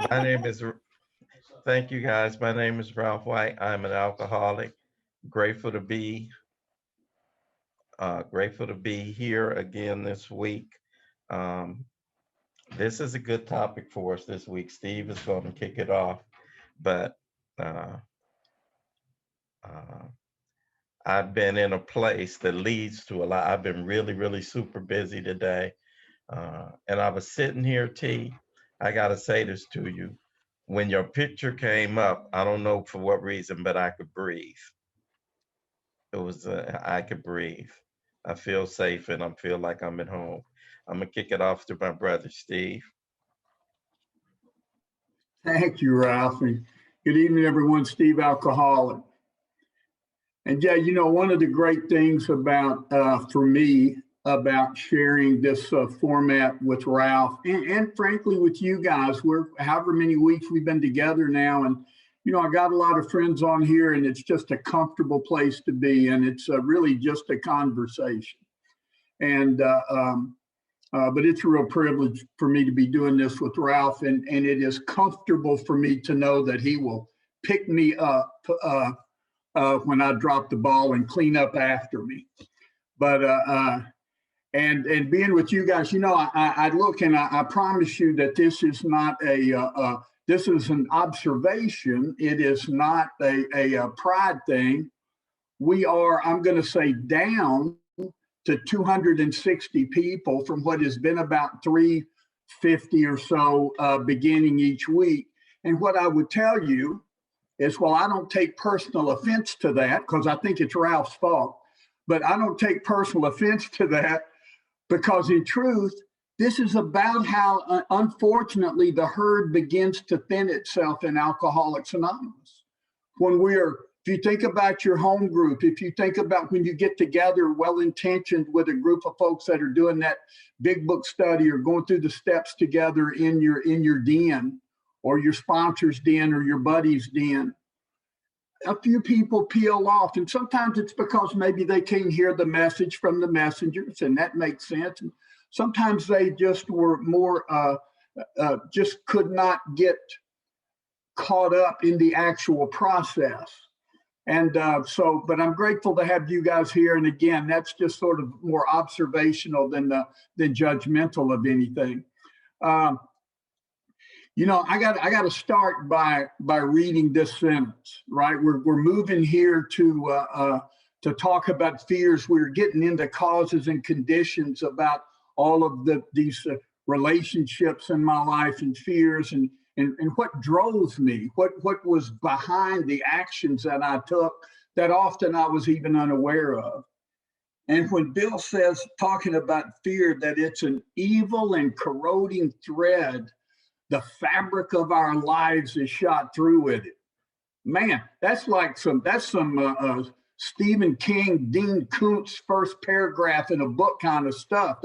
My name is, thank you guys. My name is Ralph White. I'm an alcoholic. Grateful to be, grateful to be here again this week. Um, this is a good topic for us this week. Steve is going to kick it off, but uh, uh, I've been in a place that leads to a lot. I've been really, really super busy today. And I was sitting here, T. I got to say this to you. When your picture came up, I don't know for what reason, but I could breathe. I could breathe. I feel safe and I feel like I'm at home. I'm gonna kick it off to my brother Steve. Thank you, Ralph. And good evening, everyone. Steve Alcoholic. And yeah, one of the great things about, for me, about sharing this format with Ralph and frankly with you guys, we're however many weeks we've been together now. And, I got a lot of friends on here and it's just a comfortable place to be. And it's really just a conversation. And, but it's a real privilege for me to be doing this with Ralph, and it is comfortable for me to know that he will pick me up when I drop the ball and clean up after me. But and being with you guys, I look and I promise you that this is not this is an observation. It is not a pride thing. We are, I'm going to say, down to 260 people from what has been about 350 or so beginning each week. And what I would tell you is, well, I don't take personal offense to that because I think it's Ralph's fault, but I don't take personal offense to that because in truth, this is about how, unfortunately, the herd begins to thin itself in Alcoholics Anonymous. If you think about your home group, if you think about when you get together well-intentioned with a group of folks that are doing that big book study or going through the steps together in your den or your sponsor's den or your buddy's den, a few people peel off. And sometimes it's because maybe they can't hear the message from the messengers, and that makes sense. And sometimes they just were more, just could not get caught up in the actual process. And but I'm grateful to have you guys here. And again, that's just sort of more observational than judgmental of anything. I got to start by reading this sentence. Right, we're moving here to talk about fears. We're getting into causes and conditions about all of these relationships in my life and fears and what drove me, what was behind the actions that I took that often I was even unaware of. And when Bill says, talking about fear, that it's an evil and corroding thread, the fabric of our lives is shot through with it. Man, that's some Stephen King, Dean Koontz first paragraph in a book kind of stuff.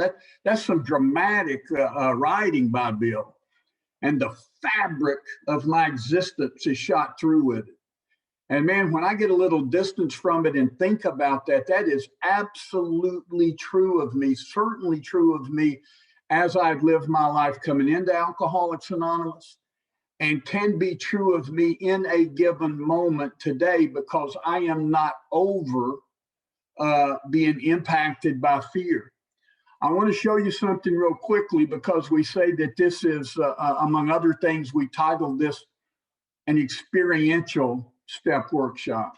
That's some dramatic writing by Bill. And the fabric of my existence is shot through with it. And man, when I get a little distance from it and think about that, that is absolutely true of me, certainly true of me as I've lived my life coming into Alcoholics Anonymous, and can be true of me in a given moment today because I am not over being impacted by fear. I want to show you something real quickly because we say that this is, among other things, we titled this an experiential step workshop.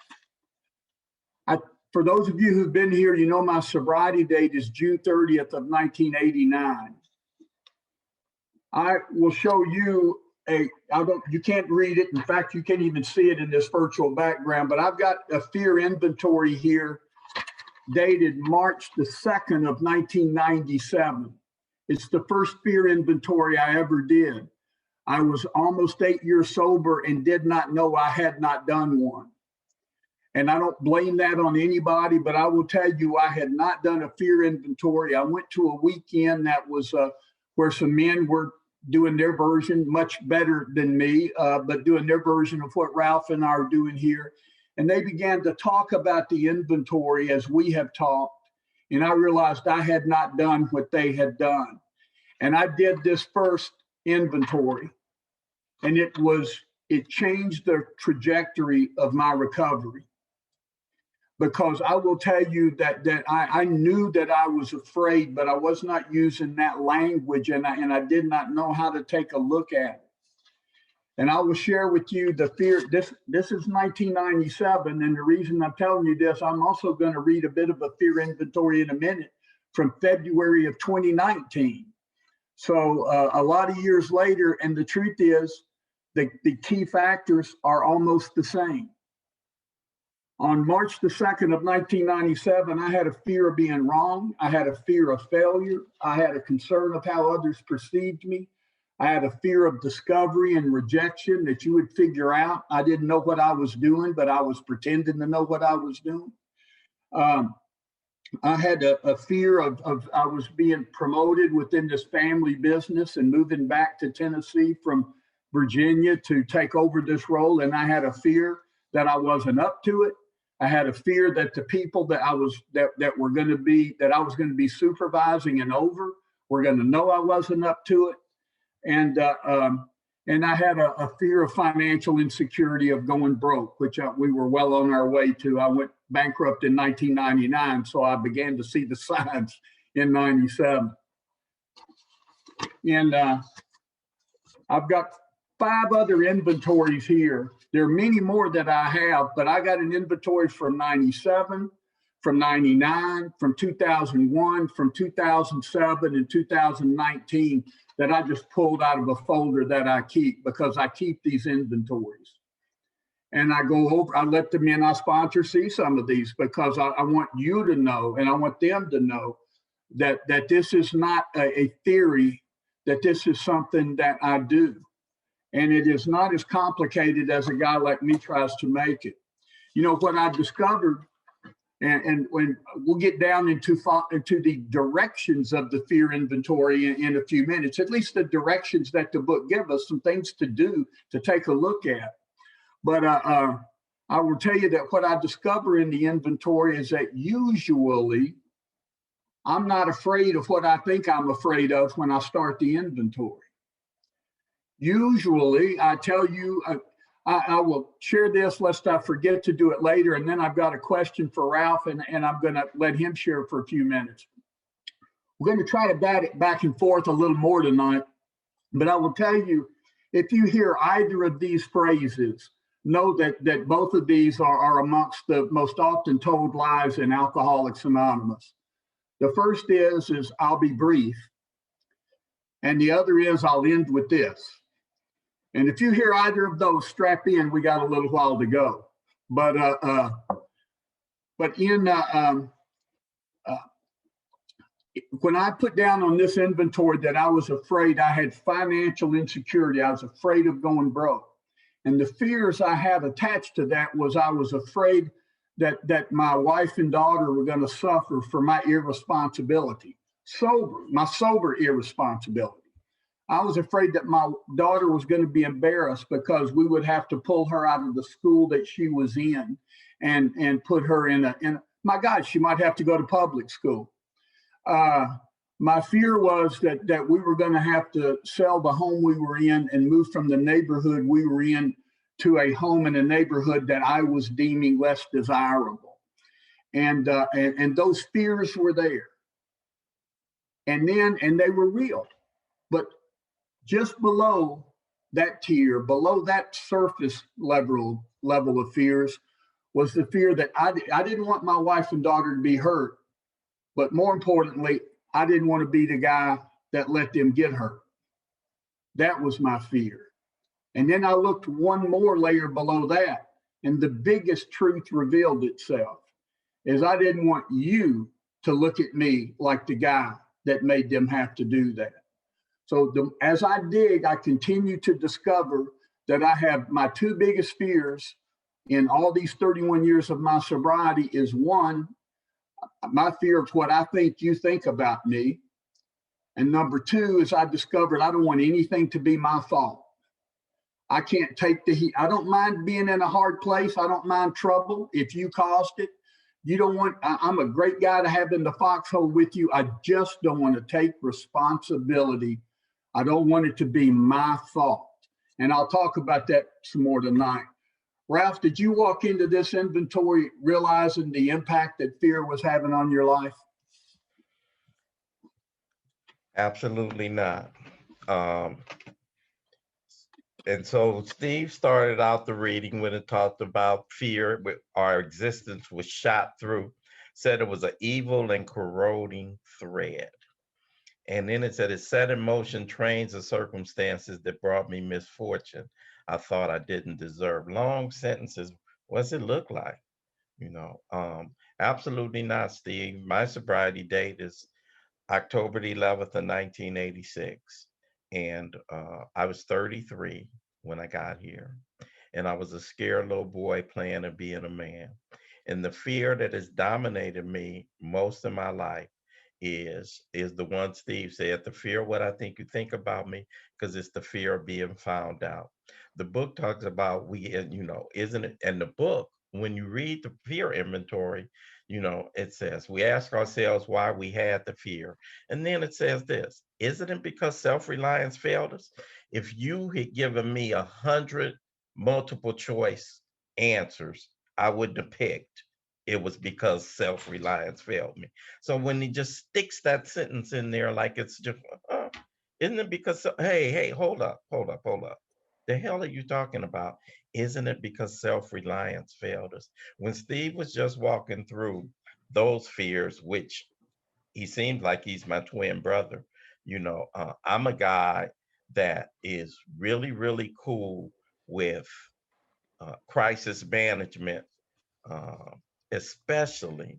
For those of you who've been here, you know my sobriety date is June 30th of 1989. I will show you you can't read it. In fact, you can't even see it in this virtual background, but I've got a fear inventory here dated March the 2nd of 1997. It's the first fear inventory I ever did. I was almost 8 years sober and did not know I had not done one. And I don't blame that on anybody, but I will tell you, I had not done a fear inventory. I went to a weekend that was where some men were doing their version, much better than me, but doing their version of what Ralph and I are doing here. And they began to talk about the inventory as we have talked. And I realized I had not done what they had done. And I did this first inventory. And it changed the trajectory of my recovery. Because I will tell you that I knew that I was afraid, but I was not using that language, and I did not know how to take a look at it. And I will share with you the fear. This is 1997, and the reason I'm telling you this, I'm also going to read a bit of a fear inventory in a minute from February of 2019. So a lot of years later, and the truth is, the key factors are almost the same. On March the 2nd of 1997, I had a fear of being wrong. I had a fear of failure. I had a concern of how others perceived me. I had a fear of discovery and rejection, that you would figure out. I didn't know what I was doing, but I was pretending to know what I was doing. I had a fear of I was being promoted within this family business and moving back to Tennessee from Virginia to take over this role. And I had a fear that I wasn't up to it. I had a fear that the people that I was going to be supervising and over were going to know I wasn't up to it, and I had a fear of financial insecurity of going broke, which we were well on our way to. I went bankrupt in 1999, so I began to see the signs in '97, and I've got 5 other inventories here. There are many more that I have, but I got an inventory from '97, from '99, from 2001, from 2007, and 2019 that I just pulled out of a folder that I keep, because I keep these inventories. And I go over, I let the men I sponsor see some of these, because I want you to know, and I want them to know that this is not a theory, that this is something that I do. And it is not as complicated as a guy like me tries to make it. You know, what I discovered, and when we'll get down into the directions of the fear inventory in a few minutes, at least the directions that the book gives us, some things to do, to take a look at. But I will tell you that what I discover in the inventory is that usually I'm not afraid of what I think I'm afraid of when I start the inventory. Usually, I tell you, I will share this lest I forget to do it later, and then I've got a question for Ralph, and I'm going to let him share for a few minutes. We're going to try to bat it back and forth a little more tonight, but I will tell you, if you hear either of these phrases, know that both of these are amongst the most often told lies in Alcoholics Anonymous. The first is I'll be brief, and the other is I'll end with this. And if you hear either of those, strap in. We got a little while to go. But when I put down on this inventory that I was afraid, I had financial insecurity. I was afraid of going broke. And the fears I had attached to that was I was afraid that my wife and daughter were going to suffer for my irresponsibility, my sober irresponsibility. I was afraid that my daughter was going to be embarrassed because we would have to pull her out of the school that she was in and put her in my God, she might have to go to public school. My fear was that we were going to have to sell the home we were in and move from the neighborhood we were in to a home in a neighborhood that I was deeming less desirable. And those fears were there. And they were real. But just below that tier, below that surface level of fears, was the fear that I didn't want my wife and daughter to be hurt. But more importantly, I didn't want to be the guy that let them get hurt. That was my fear. And then I looked one more layer below that, and the biggest truth revealed itself, is I didn't want you to look at me like the guy that made them have to do that. So as I dig, I continue to discover that I have my 2 biggest fears in all these 31 years of my sobriety is, one, my fear of what I think you think about me. And number 2 is I discovered I don't want anything to be my fault. I can't take the heat. I don't mind being in a hard place. I don't mind trouble if you caused it. I'm a great guy to have in the foxhole with you. I just don't want to take responsibility. I don't want it to be my fault. And I'll talk about that some more tonight. Ralph, did you walk into this inventory realizing the impact that fear was having on your life? Absolutely not. Um, and so Steve started out the reading when it talked about fear, our existence was shot through, said it was an evil and corroding thread. And then it said it set in motion trains of circumstances that brought me misfortune I thought I didn't deserve. Long sentences. What's it look like? You know, absolutely not, Steve. My sobriety date is October the 11th of 1986. And I was 33 when I got here. And I was a scared little boy playing and being a man. And the fear that has dominated me most of my life is the one Steve said, the fear of what I think you think about me, because it's the fear of being found out. The book talks about isn't it? And the book, when you read the fear inventory, it says we ask ourselves why we had the fear. And then it says this, isn't it because self-reliance failed us? If you had given me 100 multiple choice answers, I wouldn't have picked. It was because self-reliance failed me. So when he just sticks that sentence in there like it's just, isn't it because, hey, hold up, hold up, hold up. The hell are you talking about? Isn't it because self-reliance failed us? When Steve was just walking through those fears, which he seems like he's my twin brother, I'm a guy that is really, really cool with crisis management, uh, especially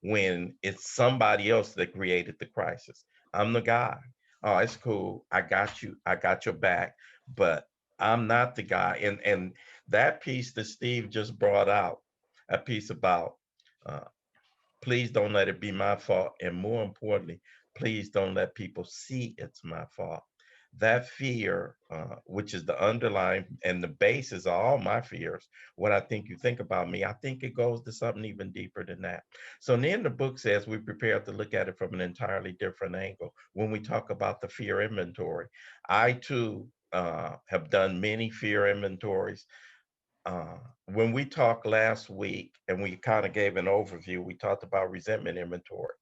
when it's somebody else that created the crisis. I'm the guy. Oh, it's cool. I got you. I got your back. But I'm not the guy. And that piece that Steve just brought out, a piece about uh, please don't let it be my fault. And more importantly, please don't let people see it's my fault. That fear, which is the underlying and the basis of all my fears, what I think you think about me, I think it goes to something even deeper than that. So then the book says we prepare to look at it from an entirely different angle. When we talk about the fear inventory, I too have done many fear inventories. uh, when we talked last week and we kind of gave an overview, we talked about resentment inventory.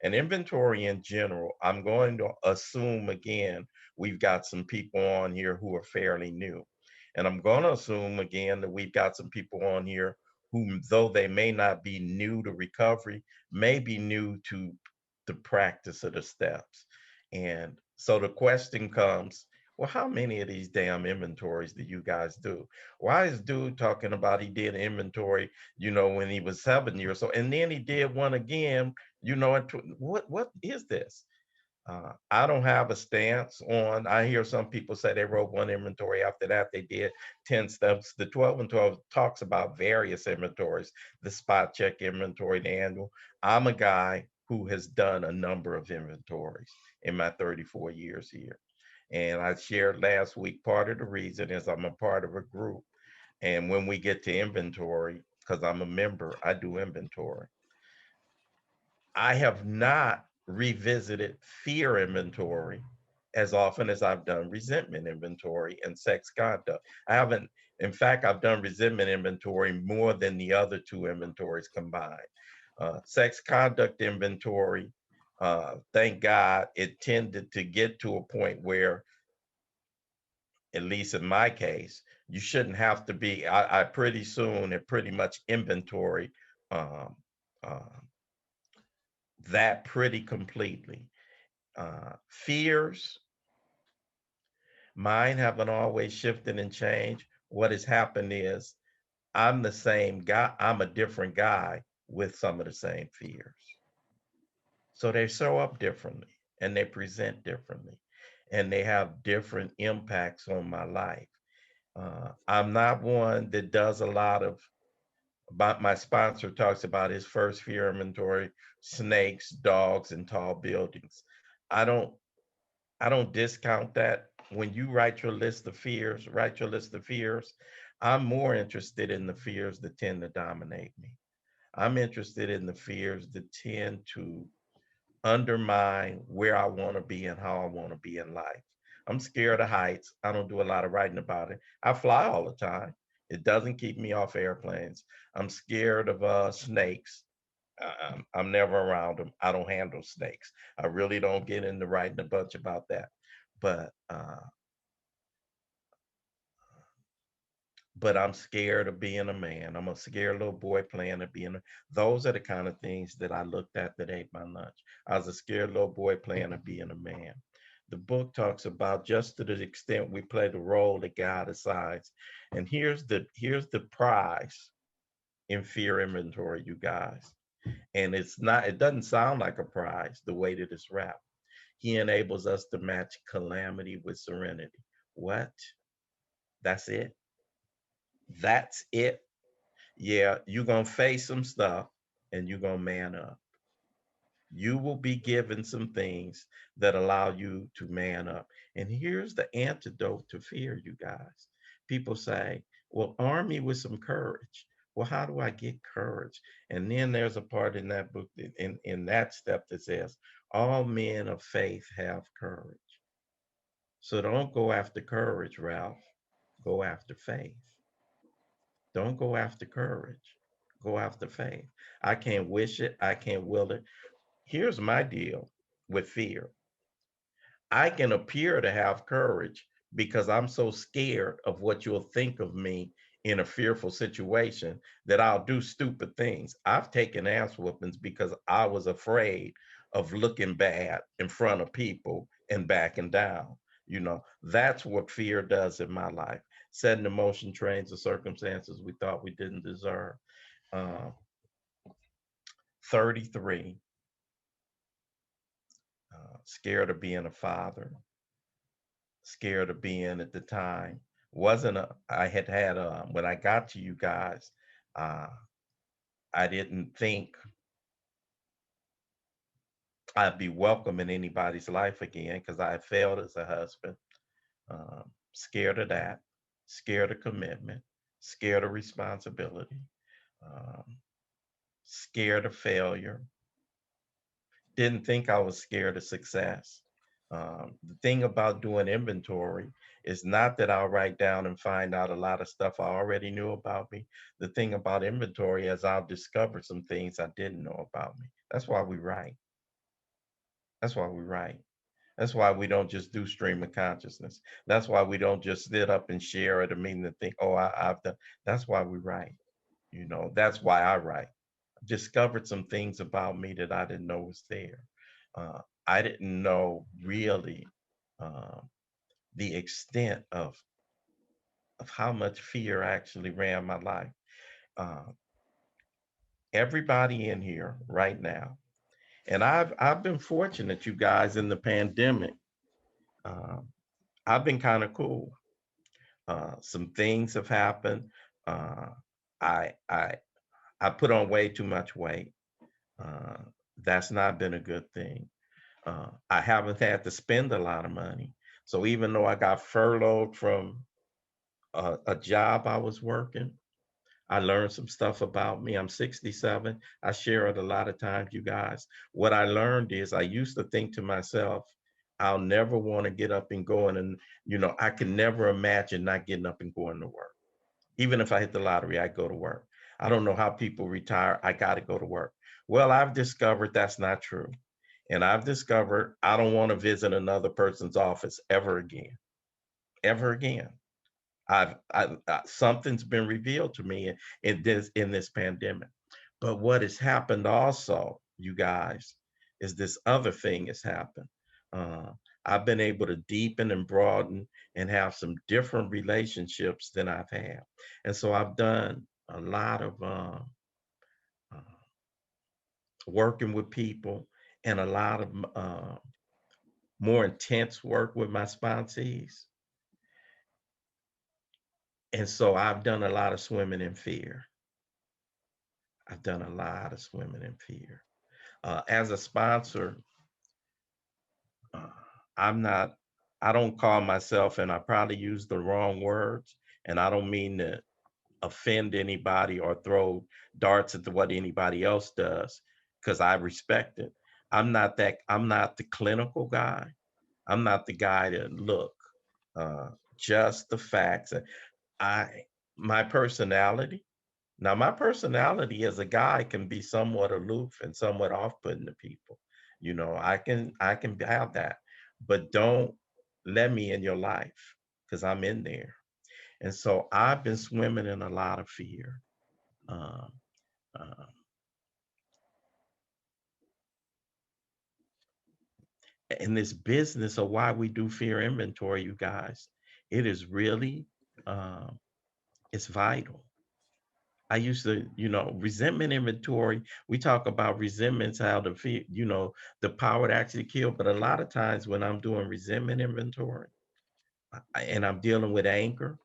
And inventory in general, I'm going to assume again, we've got some people on here who are fairly new. And I'm going to assume again that we've got some people on here who, though they may not be new to recovery, may be new to the practice of the steps. And so the question comes, well, how many of these damn inventories do you guys do? Why is dude talking about he did inventory, when he was 7 years old, and then he did one again, what is this? I don't have a stance on. I hear some people say they wrote one inventory. After that, they did 10 steps. The 12 and 12 talks about various inventories, the spot check inventory, the annual. I'm a guy who has done a number of inventories in my 34 years here. And I shared last week, part of the reason is I'm a part of a group. And when we get to inventory, because I'm a member, I do inventory. I have not revisited fear inventory as often as I've done resentment inventory and sex conduct. I haven't, in fact, I've done resentment inventory more than the other two inventories combined. Sex conduct inventory, thank God, it tended to get to a point where, at least in my case, you shouldn't have to be, I pretty soon had pretty much inventory um, uh, that pretty completely. Fears, mine haven't always shifted and changed. What has happened is I'm the same guy, I'm a different guy with some of the same fears. So they show up differently and they present differently and they have different impacts on my life. I'm not one that does a lot of, but my sponsor talks about his first fear inventory, snakes, dogs, and tall buildings. I don't I don't discount that. When you write your list of fears, write your list of fears. I'm more interested in the fears that tend to dominate me. I'm interested in the fears that tend to undermine where I want to be and how I want to be in life. I'm scared of heights. I don't do a lot of writing about it. I fly all the time. It doesn't keep me off airplanes. I'm scared of snakes. I'm never around them. I don't handle snakes. I really don't get into writing a bunch about that. But I'm scared of being a man. I'm a scared little boy playing of being a, those are the kind of things that I looked at that ate my lunch. I was a scared little boy playing of being a man. The book talks about just to the extent we play the role that God assigns. And here's the prize in fear inventory, you guys. And it doesn't sound like a prize the way that it's wrapped. He enables us to match calamity with serenity. What? That's it? That's it? Yeah, you're going to face some stuff and you're going to man up. You will be given some things that allow you to man up. And here's the antidote to fear, you guys. People say, well, arm me with some courage. Well, how do I get courage? And then there's a part in that book, in that step, that says, all men of faith have courage. So don't go after courage, Ralph. Go after faith. Don't go after courage. Go after faith. I can't wish it. I can't will it. Here's my deal with fear. I can appear to have courage because I'm so scared of what you'll think of me in a fearful situation that I'll do stupid things. I've taken ass whoopings because I was afraid of looking bad in front of people and backing down. That's what fear does in my life. Setting in motion trains of circumstances we thought we didn't deserve. Uh, 33, scared of being a father, scared of being at the time. Wasn't a, I had when I got to you guys, uh, I didn't think I'd be welcome in anybody's life again because I had failed as a husband. Scared of that, scared of commitment, scared of responsibility, um, scared of failure. Didn't think I was scared of success. The thing about doing inventory is not that I'll write down and find out a lot of stuff I already knew about me. The thing about inventory is I'll discover some things I didn't know about me. That's why we write. That's why we write. That's why we don't just do stream of consciousness. That's why we don't just sit up and share it and mean to think, oh, I've done. That's why we write. That's why I write. Discovered some things about me that I didn't know was there. I didn't know really uh, the extent of how much fear actually ran my life. Uh, Everybody in here right now, and I've been fortunate, you guys, in the pandemic. Uh, I've been kind of cool. Some things have happened. Uh, I I I put on way too much weight. Uh, that's not been a good thing. I haven't had to spend a lot of money. So even though I got furloughed from a job I was working, I learned some stuff about me. I'm 67. I share it a lot of times, you guys. What I learned is I used to think to myself, I'll never want to get up and go and I can never imagine not getting up and going to work. Even if I hit the lottery, I go to work. I don't know how people retire. I got to go to work. Well, I've discovered that's not true. And I've discovered I don't want to visit another person's office ever again. Ever again. Something's been revealed to me in this pandemic. But what has happened also, you guys, is this other thing has happened. Uh, I've been able to deepen and broaden and have some different relationships than I've had, and so I've done a lot of uh, working with people and a lot of more intense work with my sponsees. And so I've done a lot of swimming in fear. I've done a lot of swimming in fear. As a sponsor, uh, I'm not, I don't call myself, and I probably use the wrong words, and I don't mean to offend anybody or throw darts at what anybody else does, because I respect it. I'm not the clinical guy. I'm not the guy that, look, just the facts. I my personality. Now, my personality as a guy can be somewhat aloof and somewhat off-putting to people. I can have that, but don't let me in your life because I'm in there. And so I've been swimming in a lot of fear. Um, uh, in this business of why we do fear inventory, you guys, it is really, um, it's vital. I used to, resentment inventory. We talk about resentments, how the fear, the power to actually kill. But a lot of times when I'm doing resentment inventory and I'm dealing with anger,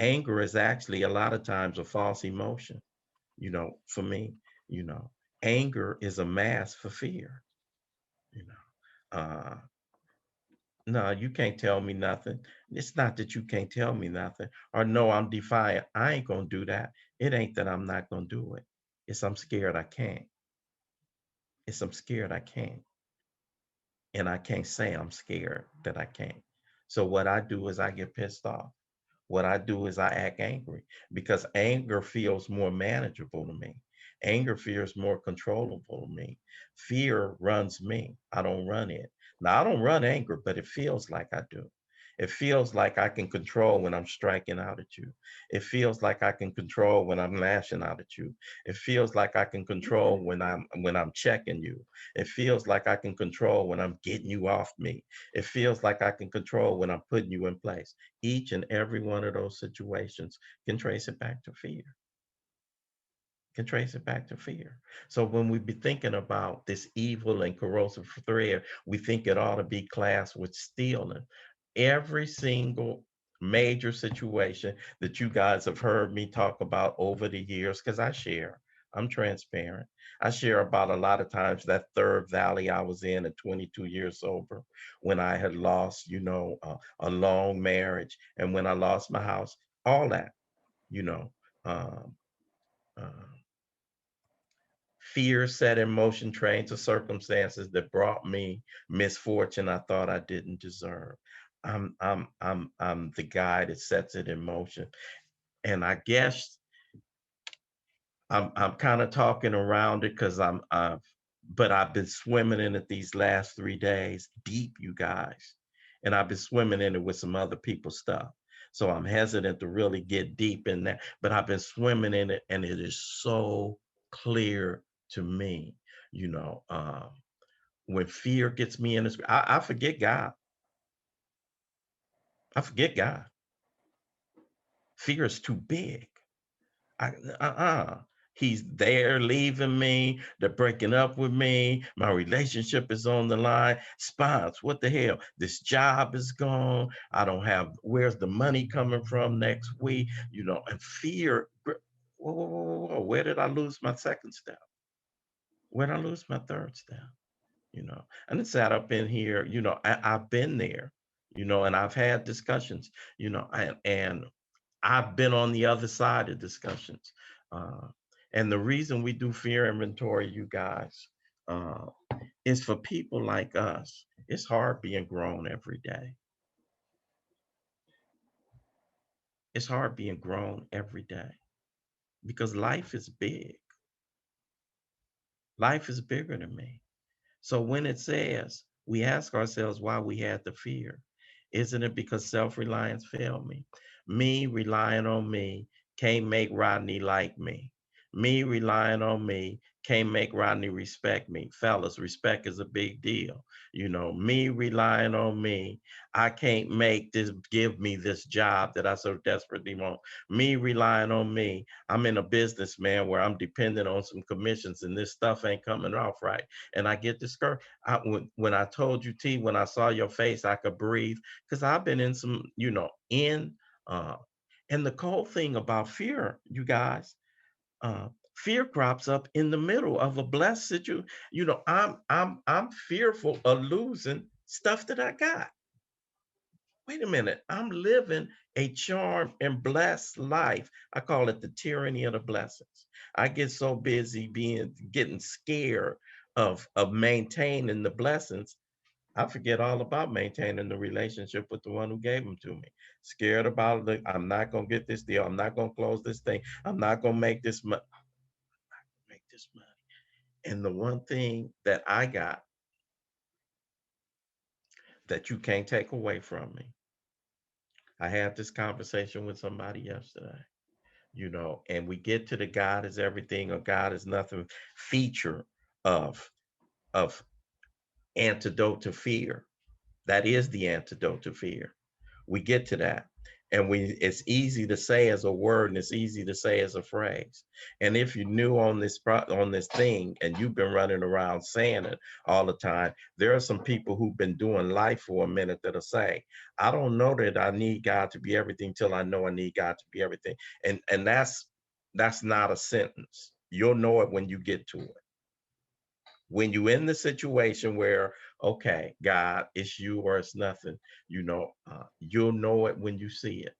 anger is actually a lot of times a false emotion. For me, you know, anger is a mask for fear. You know, no, you can't tell me nothing. It's not that you can't tell me nothing, or no, I'm defiant. I ain't gonna do that. It ain't that I'm not gonna do it. It's I'm scared I can't. It's I'm scared I can't. And I can't say I'm scared that I can't. So what I do is I get pissed off. What I do is I act angry because anger feels more manageable to me. Anger feels more controllable to me. Fear runs me. I don't run it. Now, I don't run anger, but it feels like I do. It feels like I can control when I'm striking out at you. It feels like I can control when I'm lashing out at you. It feels like I can control when I'm checking you. It feels like I can control when I'm getting you off me. It feels like I can control when I'm putting you in place. Each and every one of those situations can trace it back to fear. Can trace it back to fear. So when we be thinking about this evil and corrosive thread, we think it ought to be classed with stealing. Every single major situation that you guys have heard me talk about over the years, because I'm transparent. I share about a lot of times that third valley I was in at 22 years sober, when I had lost, a long marriage, and when I lost my house, all that, you know. Um, uh, Fear set in motion trains of circumstances that brought me misfortune I thought I didn't deserve. I'm the guy that sets it in motion. And I guess I'm kind of talking around it because but I've been swimming in it these last 3 days, deep, you guys. And I've been swimming in it with some other people's stuff. So I'm hesitant to really get deep in that. But I've been swimming in it and it is so clear to me, you know. When fear gets me in this, I forget God. I forget God. Fear is too big. I, uh-uh. He's there leaving me. They're breaking up with me. My relationship is on the line. Spots, what the hell? This job is gone. I don't have, where's the money coming from next week? And fear. Whoa, whoa, whoa, whoa, whoa. Where did I lose my second step? Where did I lose my third step? And it sat up in here, I've been there, and I've had discussions, and I've been on the other side of discussions. Uh, and the reason we do fear inventory, you guys, uh, is for people like us. It's hard being grown every day. It's hard being grown every day because life is big. Life is bigger than me. So when it says, we ask ourselves why we had the fear. Isn't it because self-reliance failed me? Me relying on me can't make Rodney like me. Me relying on me can't make Rodney respect me. Fellas, respect is a big deal. Me relying on me, I can't make this give me this job that I so desperately want. Me relying on me, I'm in a business, man, where I'm dependent on some commissions and this stuff ain't coming off right, and I get discouraged. When I told you, T, when I saw your face, I could breathe because I've been in some, uh, and the cold thing about fear, you guys, fear crops up in the middle of a blessed situation. I'm fearful of losing stuff that I got. Wait a minute, I'm living a charmed and blessed life. I call it the tyranny of the blessings. I get so busy getting scared of maintaining the blessings. I forget all about maintaining the relationship with the one who gave them to me. Scared about it. I'm not gonna get this deal. I'm not gonna close this thing. I'm not gonna make this money. Make this money. And the one thing that I got that you can't take away from me, I had this conversation with somebody yesterday, and we get to the God is everything or God is nothing feature of of antidote to fear. That is the antidote to fear. We get to that. And it's easy to say as a word and it's easy to say as a phrase. And if you knew on this thing and you've been running around saying it all the time, there are some people who've been doing life for a minute that'll say, I don't know that I need God to be everything till I know I need God to be everything. And that's not a sentence. You'll know it when you get to it. When you're in the situation where, okay, God, it's you or it's nothing, you'll know it when you see it.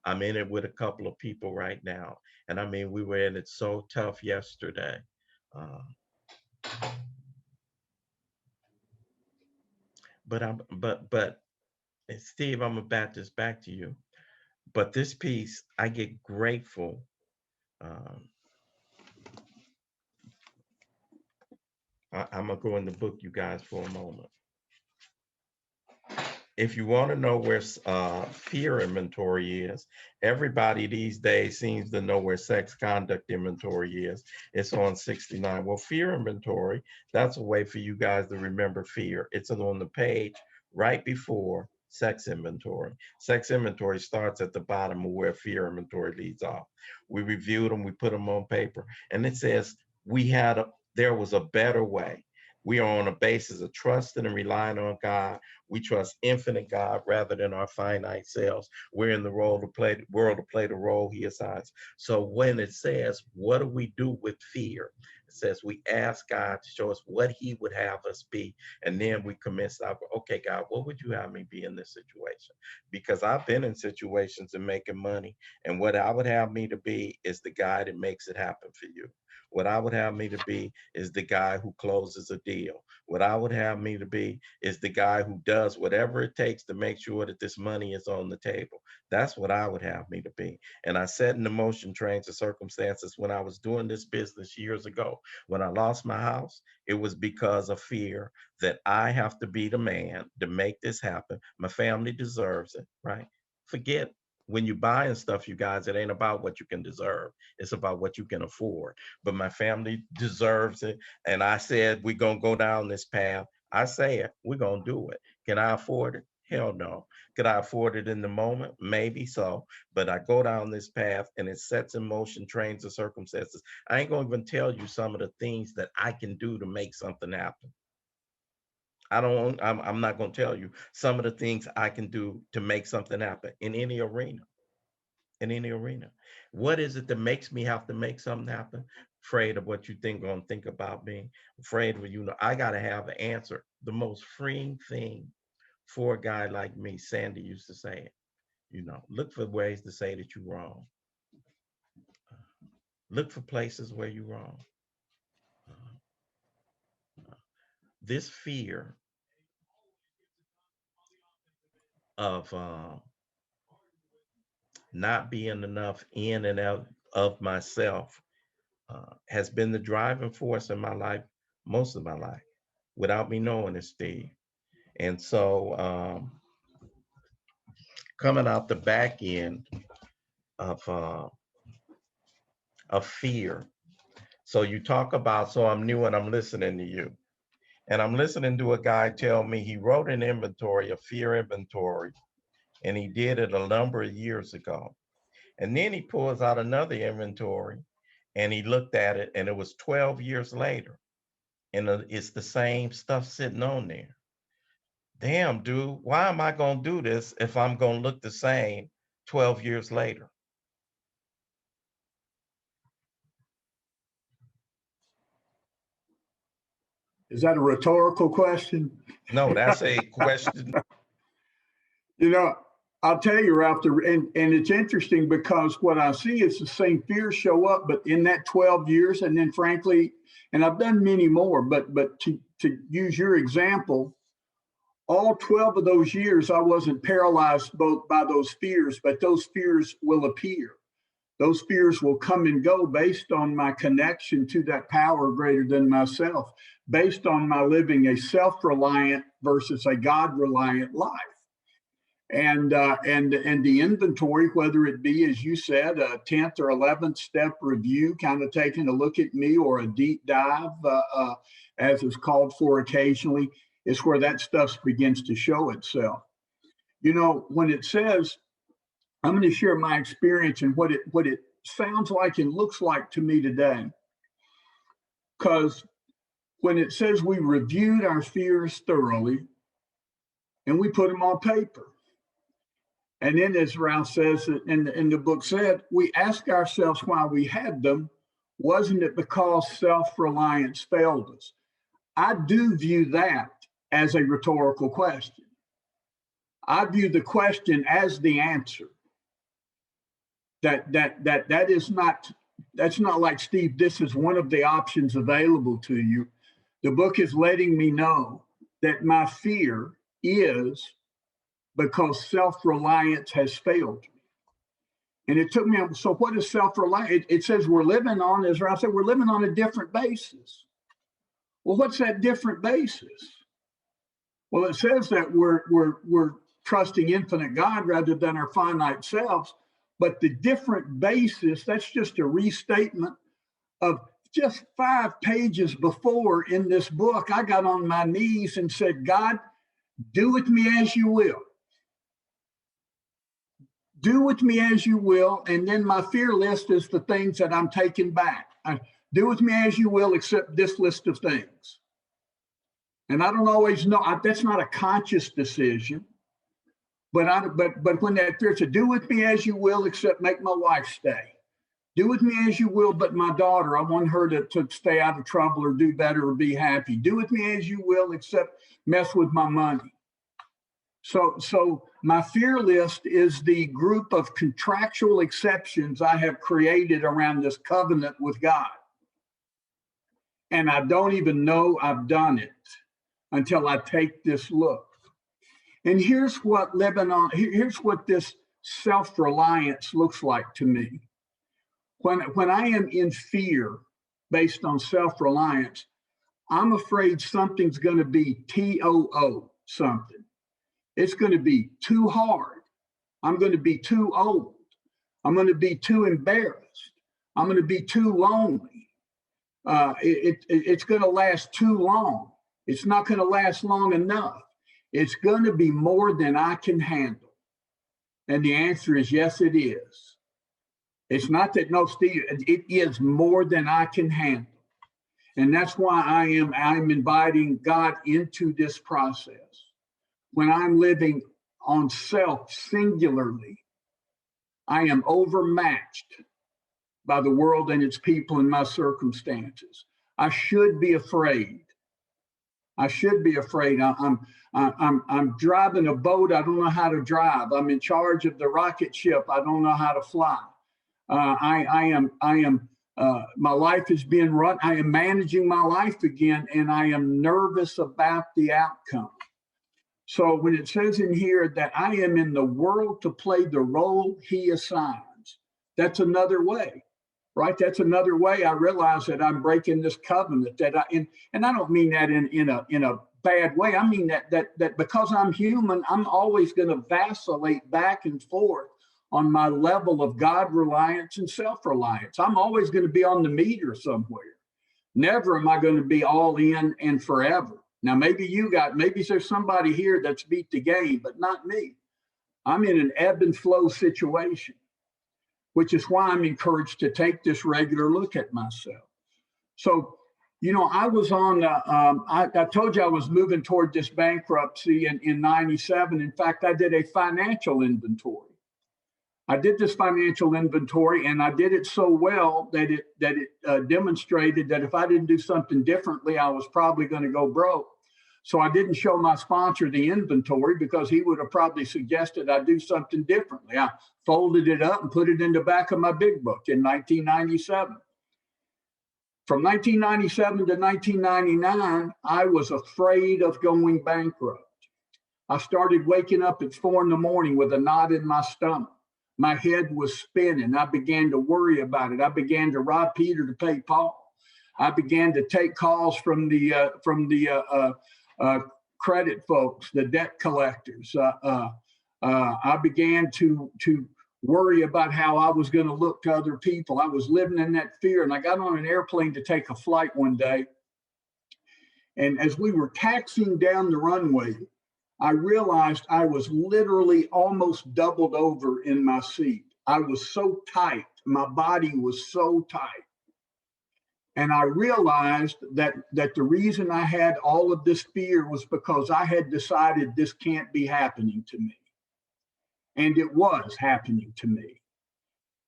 I'm in it with a couple of people right now, and I mean, we were in it so tough yesterday. Uh, but Steve, I'm gonna bat this back to you. But this piece, I get grateful. Um, I'm gonna go in the book, you guys, for a moment. If you want to know where fear inventory is, everybody these days seems to know where sex conduct inventory is. It's on 69. Well, fear inventory, that's a way for you guys to remember fear. It's on the page right before sex inventory. Sex inventory starts at the bottom of where fear inventory leads off. We reviewed them, we put them on paper, and it says there was a better way. We are on a basis of trusting and relying on God. We trust infinite God rather than our finite selves. We're in the world to play the role He assigns. So when it says, what do we do with fear? It says we ask God to show us what He would have us be, and then we commence our, okay, God, what would you have me be in this situation? Because I've been in situations and making money, and what I would have me to be is the guy that makes it happen for you. What I would have me to be is the guy who closes a deal. What I would have me to be is the guy who does whatever it takes to make sure that this money is on the table. That's what I would have me to be. And I set in motion trains of circumstances when I was doing this business years ago. When I lost my house, it was because of fear that I have to be the man to make this happen. My family deserves it, right? Forget when you're buying stuff, you guys, it ain't about what you can deserve. It's about what you can afford. But my family deserves it. And I said, we're going to go down this path. I say it, we're going to do it. Can I afford it? Hell no. Could I afford it in the moment? Maybe so. But I go down this path and it sets in motion trains of circumstances. I ain't going to even tell you some of the things that I can do to make something happen. I'm not going to tell you some of the things I can do to make something happen in any arena. In any arena. What is it that makes me have to make something happen? Afraid of what you think gonna think about me. Afraid of I gotta have an answer. The most freeing thing for a guy like me, Sandy used to say it. Look for ways to say that you're wrong. Look for places where you're wrong. This fear of not being enough in and out of myself has been the driving force in my life, most of my life, without me knowing it, Steve. And so, coming out the back end of fear. So you talk about, so I'm new and I'm listening to you. And I'm listening to a guy tell me he wrote an inventory, a fear inventory, and he did it a number of years ago. And then he pulls out another inventory and he looked at it and it was 12 years later. And it's the same stuff sitting on there. Damn, dude, why am I going to do this if I'm going to look the same 12 years later? Is that a rhetorical question? No, that's a question. You know, I'll tell you, Ralph, and it's interesting because what I see is the same fears show up, but in that 12 years, and then frankly, and I've done many more, but to use your example, all 12 of those years, I wasn't paralyzed both by those fears, but those fears will appear. Those fears will come and go based on my connection to that power greater than myself, based on my living a self-reliant versus a God-reliant life. And the inventory, whether it be, as you said, a 10th or 11th step review, kind of taking a look at me, or a deep dive, as is called for occasionally, is where that stuff begins to show itself. You know, when it says, I'm going to share my experience and what it sounds like and looks like to me today, because when it says we reviewed our fears thoroughly and we put them on paper. And then, as Ralph says in the book said, we ask ourselves why we had them. Wasn't it because self-reliance failed us? I do view that as a rhetorical question. I view the question as the answer. That is not, that's not like, Steve, this is one of the options available to you. The book is letting me know that my fear is because self-reliance has failed me. And it took me, so what is self-reliance? It says we're living on, as Ralph said, we're living on a different basis. Well, what's that different basis? Well, it says that we're trusting infinite God rather than our finite selves. But the different basis, that's just a restatement of just 5 pages before in this book. I got on my knees and said, God, do with me as you will. Do with me as you will. And then my fear list is the things that I'm taking back. Do with me as you will, except this list of things. And I don't always know, that's not a conscious decision. But when that fear said, do with me as you will, except make my wife stay. Do with me as you will, but my daughter, I want her to stay out of trouble or do better or be happy. Do with me as you will, except mess with my money. So my fear list is the group of contractual exceptions I have created around this covenant with God. And I don't even know I've done it until I take this look. And here's what here's what this self-reliance looks like to me. When I am in fear based on self-reliance, I'm afraid something's going to be TOO something. It's going to be too hard. I'm going to be too old. I'm going to be too embarrassed. I'm going to be too lonely. It's going to last too long. It's not going to last long enough. It's going to be more than I can handle. And the answer is yes, it is. It's not that, no, Steve, it is more than I can handle. And that's why I'm inviting God into this process. When I'm living on self singularly, I am overmatched by the world and its people and my circumstances. I should be afraid. I should be afraid. I'm driving a boat. I don't know how to drive. I'm in charge of the rocket ship. I don't know how to fly. My life is being run. I am managing my life again, and I am nervous about the outcome. So when it says in here that I am in the world to play the role he assigns, that's another way, right? That's another way I realize that I'm breaking this covenant and I don't mean that in a bad way. I mean that because I'm human, I'm always going to vacillate back and forth on my level of God reliance and self-reliance. I'm always going to be on the meter somewhere. Never am I going to be all in and forever. Now, maybe there's somebody here that's beat the game, but not me. I'm in an ebb and flow situation, which is why I'm encouraged to take this regular look at myself. So, I was on, I told you I was moving toward this bankruptcy in 97. In fact, I did a financial inventory. I did this financial inventory, and I did it so well that it demonstrated that if I didn't do something differently, I was probably going to go broke. So I didn't show my sponsor the inventory because he would have probably suggested I do something differently. I folded it up and put it in the back of my big book in 1997. From 1997 to 1999, I was afraid of going bankrupt. I started waking up at 4 in the morning with a knot in my stomach. My head was spinning. I began to worry about it. I began to rob Peter to pay Paul. I began to take calls from the credit folks, the debt collectors. I began to worry about how I was going to look to other people. I was living in that fear. And I got on an airplane to take a flight one day. And as we were taxiing down the runway, I realized I was literally almost doubled over in my seat. I was so tight. My body was so tight. And I realized that the reason I had all of this fear was because I had decided this can't be happening to me. And it was happening to me.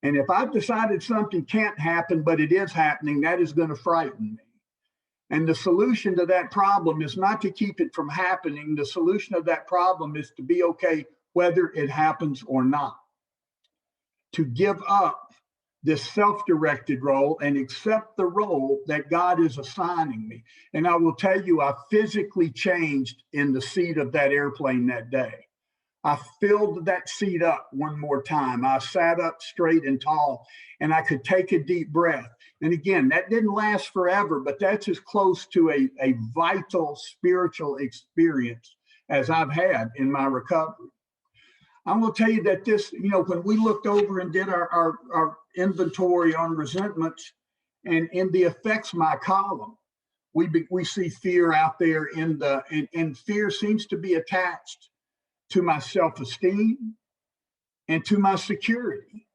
And if I've decided something can't happen, but it is happening, that is going to frighten me. And the solution to that problem is not to keep it from happening. The solution of that problem is to be okay whether it happens or not. To give up this self-directed role and accept the role that God is assigning me. And I will tell you, I physically changed in the seat of that airplane that day. I filled that seat up one more time. I sat up straight and tall, and I could take a deep breath. And again, that didn't last forever, but that's as close to a vital spiritual experience as I've had in my recovery. I'm going to tell you that this, when we looked over and did our inventory on resentments and in the affects my column, we see fear out there and fear seems to be attached to my self-esteem and to my security.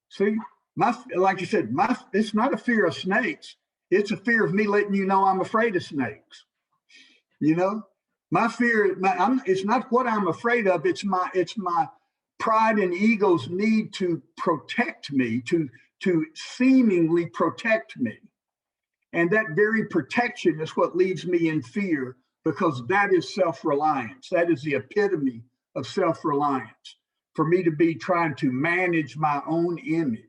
See, like I said, it's not a fear of snakes. It's a fear of me letting you know I'm afraid of snakes. My fear, it's not what I'm afraid of. It's my pride and ego's need to protect me, to seemingly protect me. And that very protection is what leaves me in fear, because that is self-reliance. That is the epitome of self-reliance, for me to be trying to manage my own image.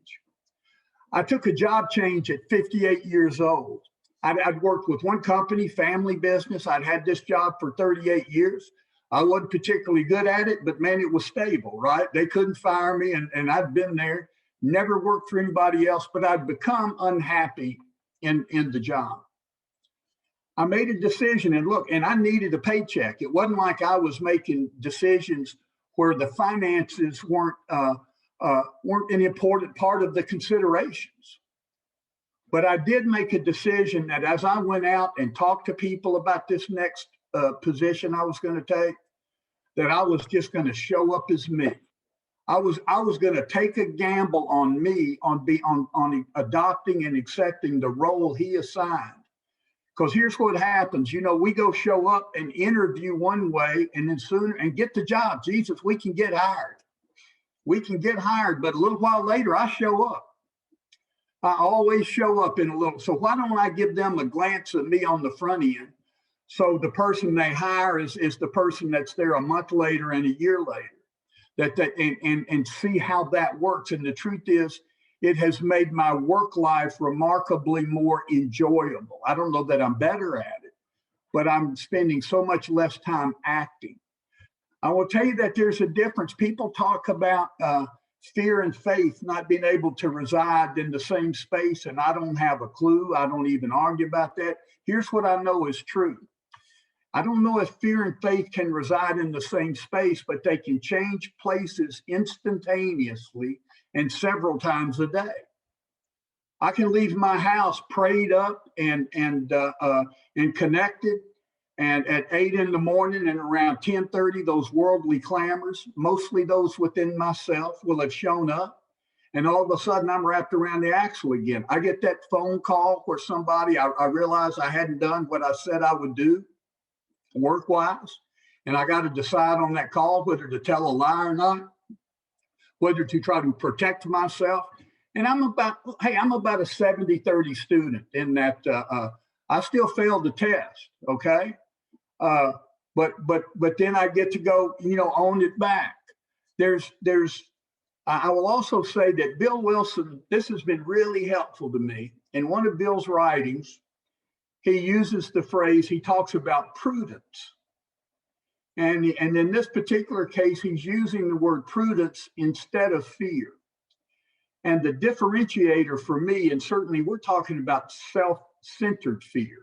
I took a job change at 58 years old. I'd worked with one company, family business. I'd had this job for 38 years. I wasn't particularly good at it, but man, it was stable, right? They couldn't fire me, and I'd been there, never worked for anybody else, but I'd become unhappy in the job. I made a decision, and I needed a paycheck. It wasn't like I was making decisions where the finances weren't an important part of the considerations. But I did make a decision that as I went out and talked to people about this next position I was going to take, that I was just going to show up as me. I was going to take a gamble on me, on adopting and accepting the role he assigned. Because here's what happens. We go show up and interview one way, and then sooner and get the job. Jesus, we can get hired. We can get hired, but a little while later, I show up. I always show up in a little. So why don't I give them a glance at me on the front end? So the person they hire is the person that's there a month later and a year later, and see how that works. And the truth is, it has made my work life remarkably more enjoyable. I don't know that I'm better at it, but I'm spending so much less time acting. I will tell you that there's a difference. People talk about fear and faith not being able to reside in the same space, and I don't have a clue. I don't even argue about that. Here's what I know is true. I don't know if fear and faith can reside in the same space, but they can change places instantaneously and several times a day. I can leave my house prayed up and connected, and at 8 in the morning and around 10:30, those worldly clamors, mostly those within myself, will have shown up. And all of a sudden, I'm wrapped around the axle again. I get that phone call where I realize I hadn't done what I said I would do work-wise, and I got to decide on that call whether to tell a lie or not, whether to try to protect myself. And I'm about a 70-30 student in that I still failed the test, okay? But then I get to go, own it back. I will also say that Bill Wilson, this has been really helpful to me. In one of Bill's writings, he uses the phrase, he talks about prudence. And in this particular case, he's using the word prudence instead of fear. And the differentiator for me, and certainly we're talking about self-centered fear.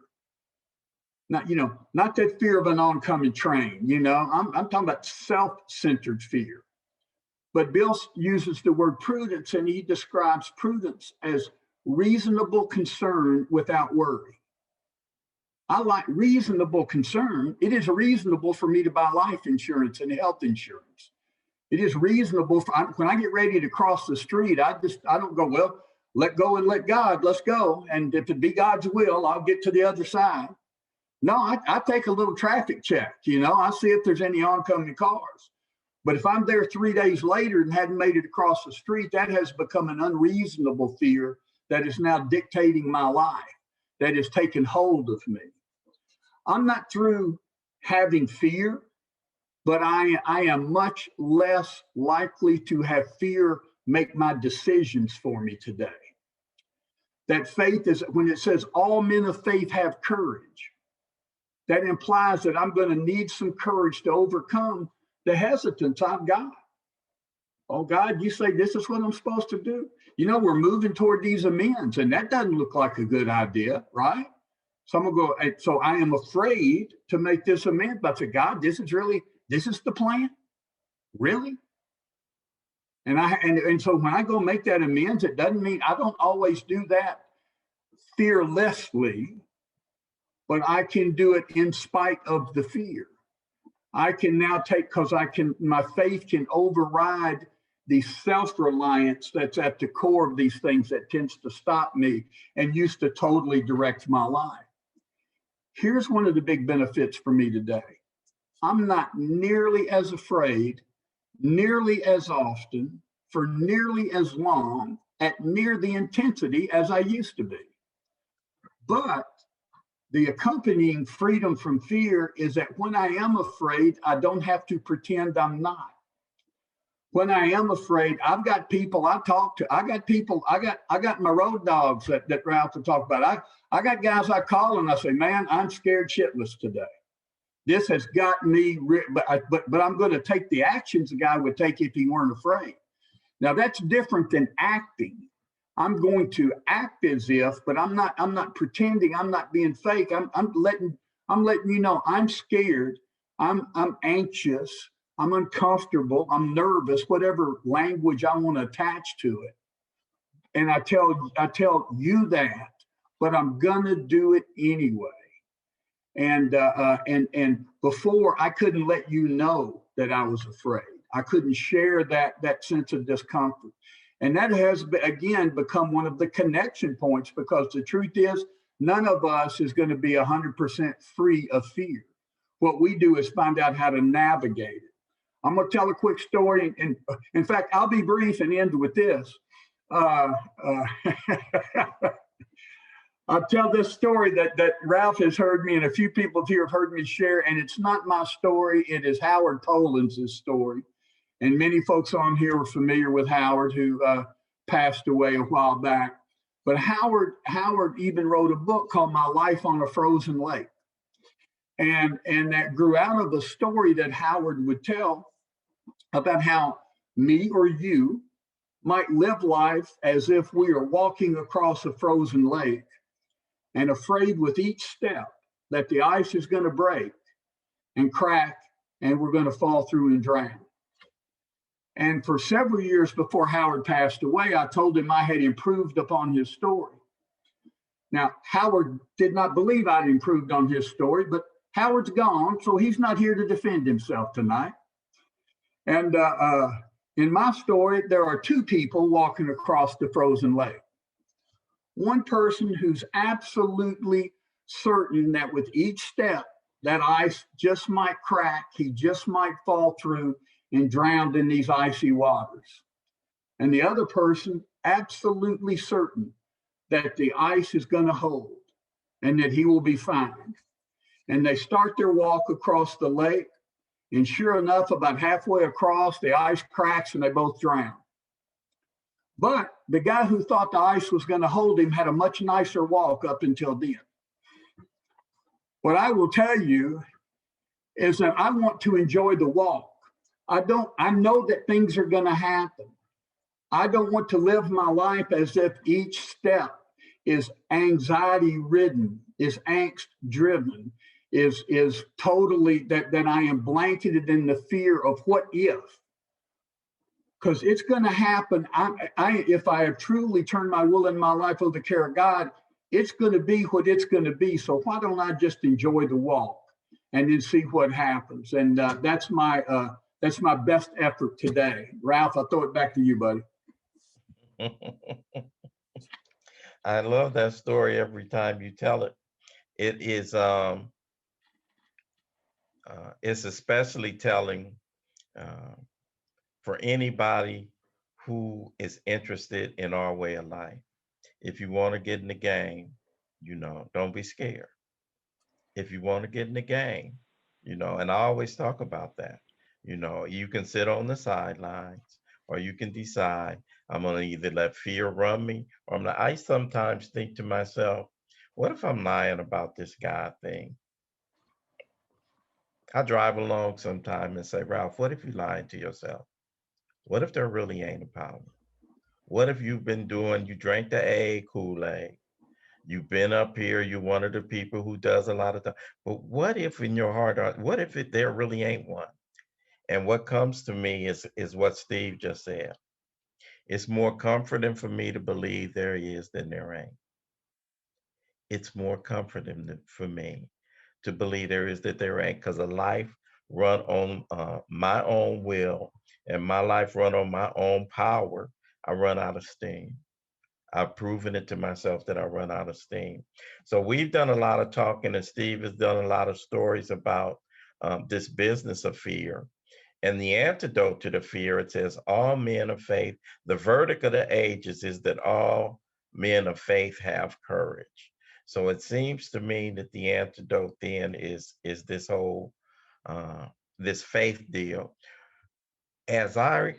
Not, not that fear of an oncoming train, I'm talking about self-centered fear. But Bill uses the word prudence, and he describes prudence as reasonable concern without worry. I like reasonable concern. It is reasonable for me to buy life insurance and health insurance. It is reasonable when I get ready to cross the street. I don't go, well, let go and let God, let's go. And if it be God's will, I'll get to the other side. No, I take a little traffic check, I see if there's any oncoming cars. But if I'm there 3 days later and hadn't made it across the street, that has become an unreasonable fear that is now dictating my life, that has taken hold of me. I'm not through having fear, but I am much less likely to have fear make my decisions for me today. That faith is, when it says all men of faith have courage, that implies that I'm going to need some courage to overcome the hesitance I've got. Oh, God, you say this is what I'm supposed to do? We're moving toward these amends, and that doesn't look like a good idea, right? So I'm going to go, so I am afraid to make this amend, but I say, God, this is the plan? Really? And so when I go make that amends, it doesn't mean I don't always do that fearlessly, but I can do it in spite of the fear. I can now my faith can override the self-reliance that's at the core of these things that tends to stop me and used to totally direct my life. Here's one of the big benefits for me today. I'm not nearly as afraid, nearly as often, for nearly as long, at near the intensity as I used to be. But the accompanying freedom from fear is that when I am afraid, I don't have to pretend I'm not. When I am afraid, I've got people I talk to. I got my road dogs that Ralph will talk about. I got guys I call and I say, man, I'm scared shitless today. This has got me, but I'm going to take the actions a guy would take if he weren't afraid. Now that's different than acting. I'm going to act as if, but I'm not pretending. I'm not being fake. I'm letting you know I'm scared. I'm anxious. I'm uncomfortable. I'm nervous. Whatever language I want to attach to it, and I tell you that, but I'm gonna do it anyway. And before I couldn't let you know that I was afraid. I couldn't share that sense of discomfort. And that has, again, become one of the connection points, because the truth is, none of us is going to be 100% free of fear. What we do is find out how to navigate it. I'm going to tell a quick story. And in fact, I'll be brief and end with this. I'll tell this story that Ralph has heard me, and a few people here have heard me share, and it's not my story. It is Howard Poland's story. And many folks on here are familiar with Howard, who passed away a while back. But Howard even wrote a book called My Life on a Frozen Lake. And that grew out of a story that Howard would tell about how me or you might live life as if we are walking across a frozen lake and afraid with each step that the ice is going to break and crack and we're going to fall through and drown. And for several years before Howard passed away, I told him I had improved upon his story. Now, Howard did not believe I'd improved on his story, but Howard's gone, so he's not here to defend himself tonight. And in my story, there are two people walking across the frozen lake. One person who's absolutely certain that with each step, that ice just might crack, he just might fall through and drowned in these icy waters. And the other person absolutely certain that the ice is going to hold and that he will be fine. And they start their walk across the lake, and sure enough, about halfway across, the ice cracks and they both drown. But the guy who thought the ice was going to hold him had a much nicer walk up until then. What I will tell you is that I want to enjoy the walk. I know that things are going to happen. I don't want to live my life as if each step is anxiety ridden, is angst driven, is totally that I am blanketed in the fear of what if, because it's going to happen. If I have truly turned my will and my life over to the care of God, it's going to be what it's going to be. So why don't I just enjoy the walk and then see what happens? And that's my best effort today. Ralph, I'll throw it back to you, buddy. I love that story every time you tell it. It is it's especially telling uh, for anybody who is interested in our way of life. If you want to get in the game, don't be scared. If you want to get in the game, and I always talk about that. You can sit on the sidelines or you can decide I'm going to either let fear run me or I sometimes think to myself, what if I'm lying about this God thing? I drive along sometime and say, Ralph, what if you lying to yourself? What if there really ain't a power? What if you drank the A Kool-Aid? You've been up here, you're one of the people who does a lot of stuff. But what if in your heart, what if there really ain't one? And what comes to me is what Steve just said. It's more comforting for me to believe there is than there ain't. It's more comforting for me to believe there is that there ain't, because a life run on my own will and my life run on my own power, I run out of steam. I've proven it to myself that I run out of steam. So we've done a lot of talking, and Steve has done a lot of stories about this business of fear. And the antidote to the fear, it says, all men of faith, the verdict of the ages is that all men of faith have courage. So it seems to me that the antidote then is this whole this faith deal. As I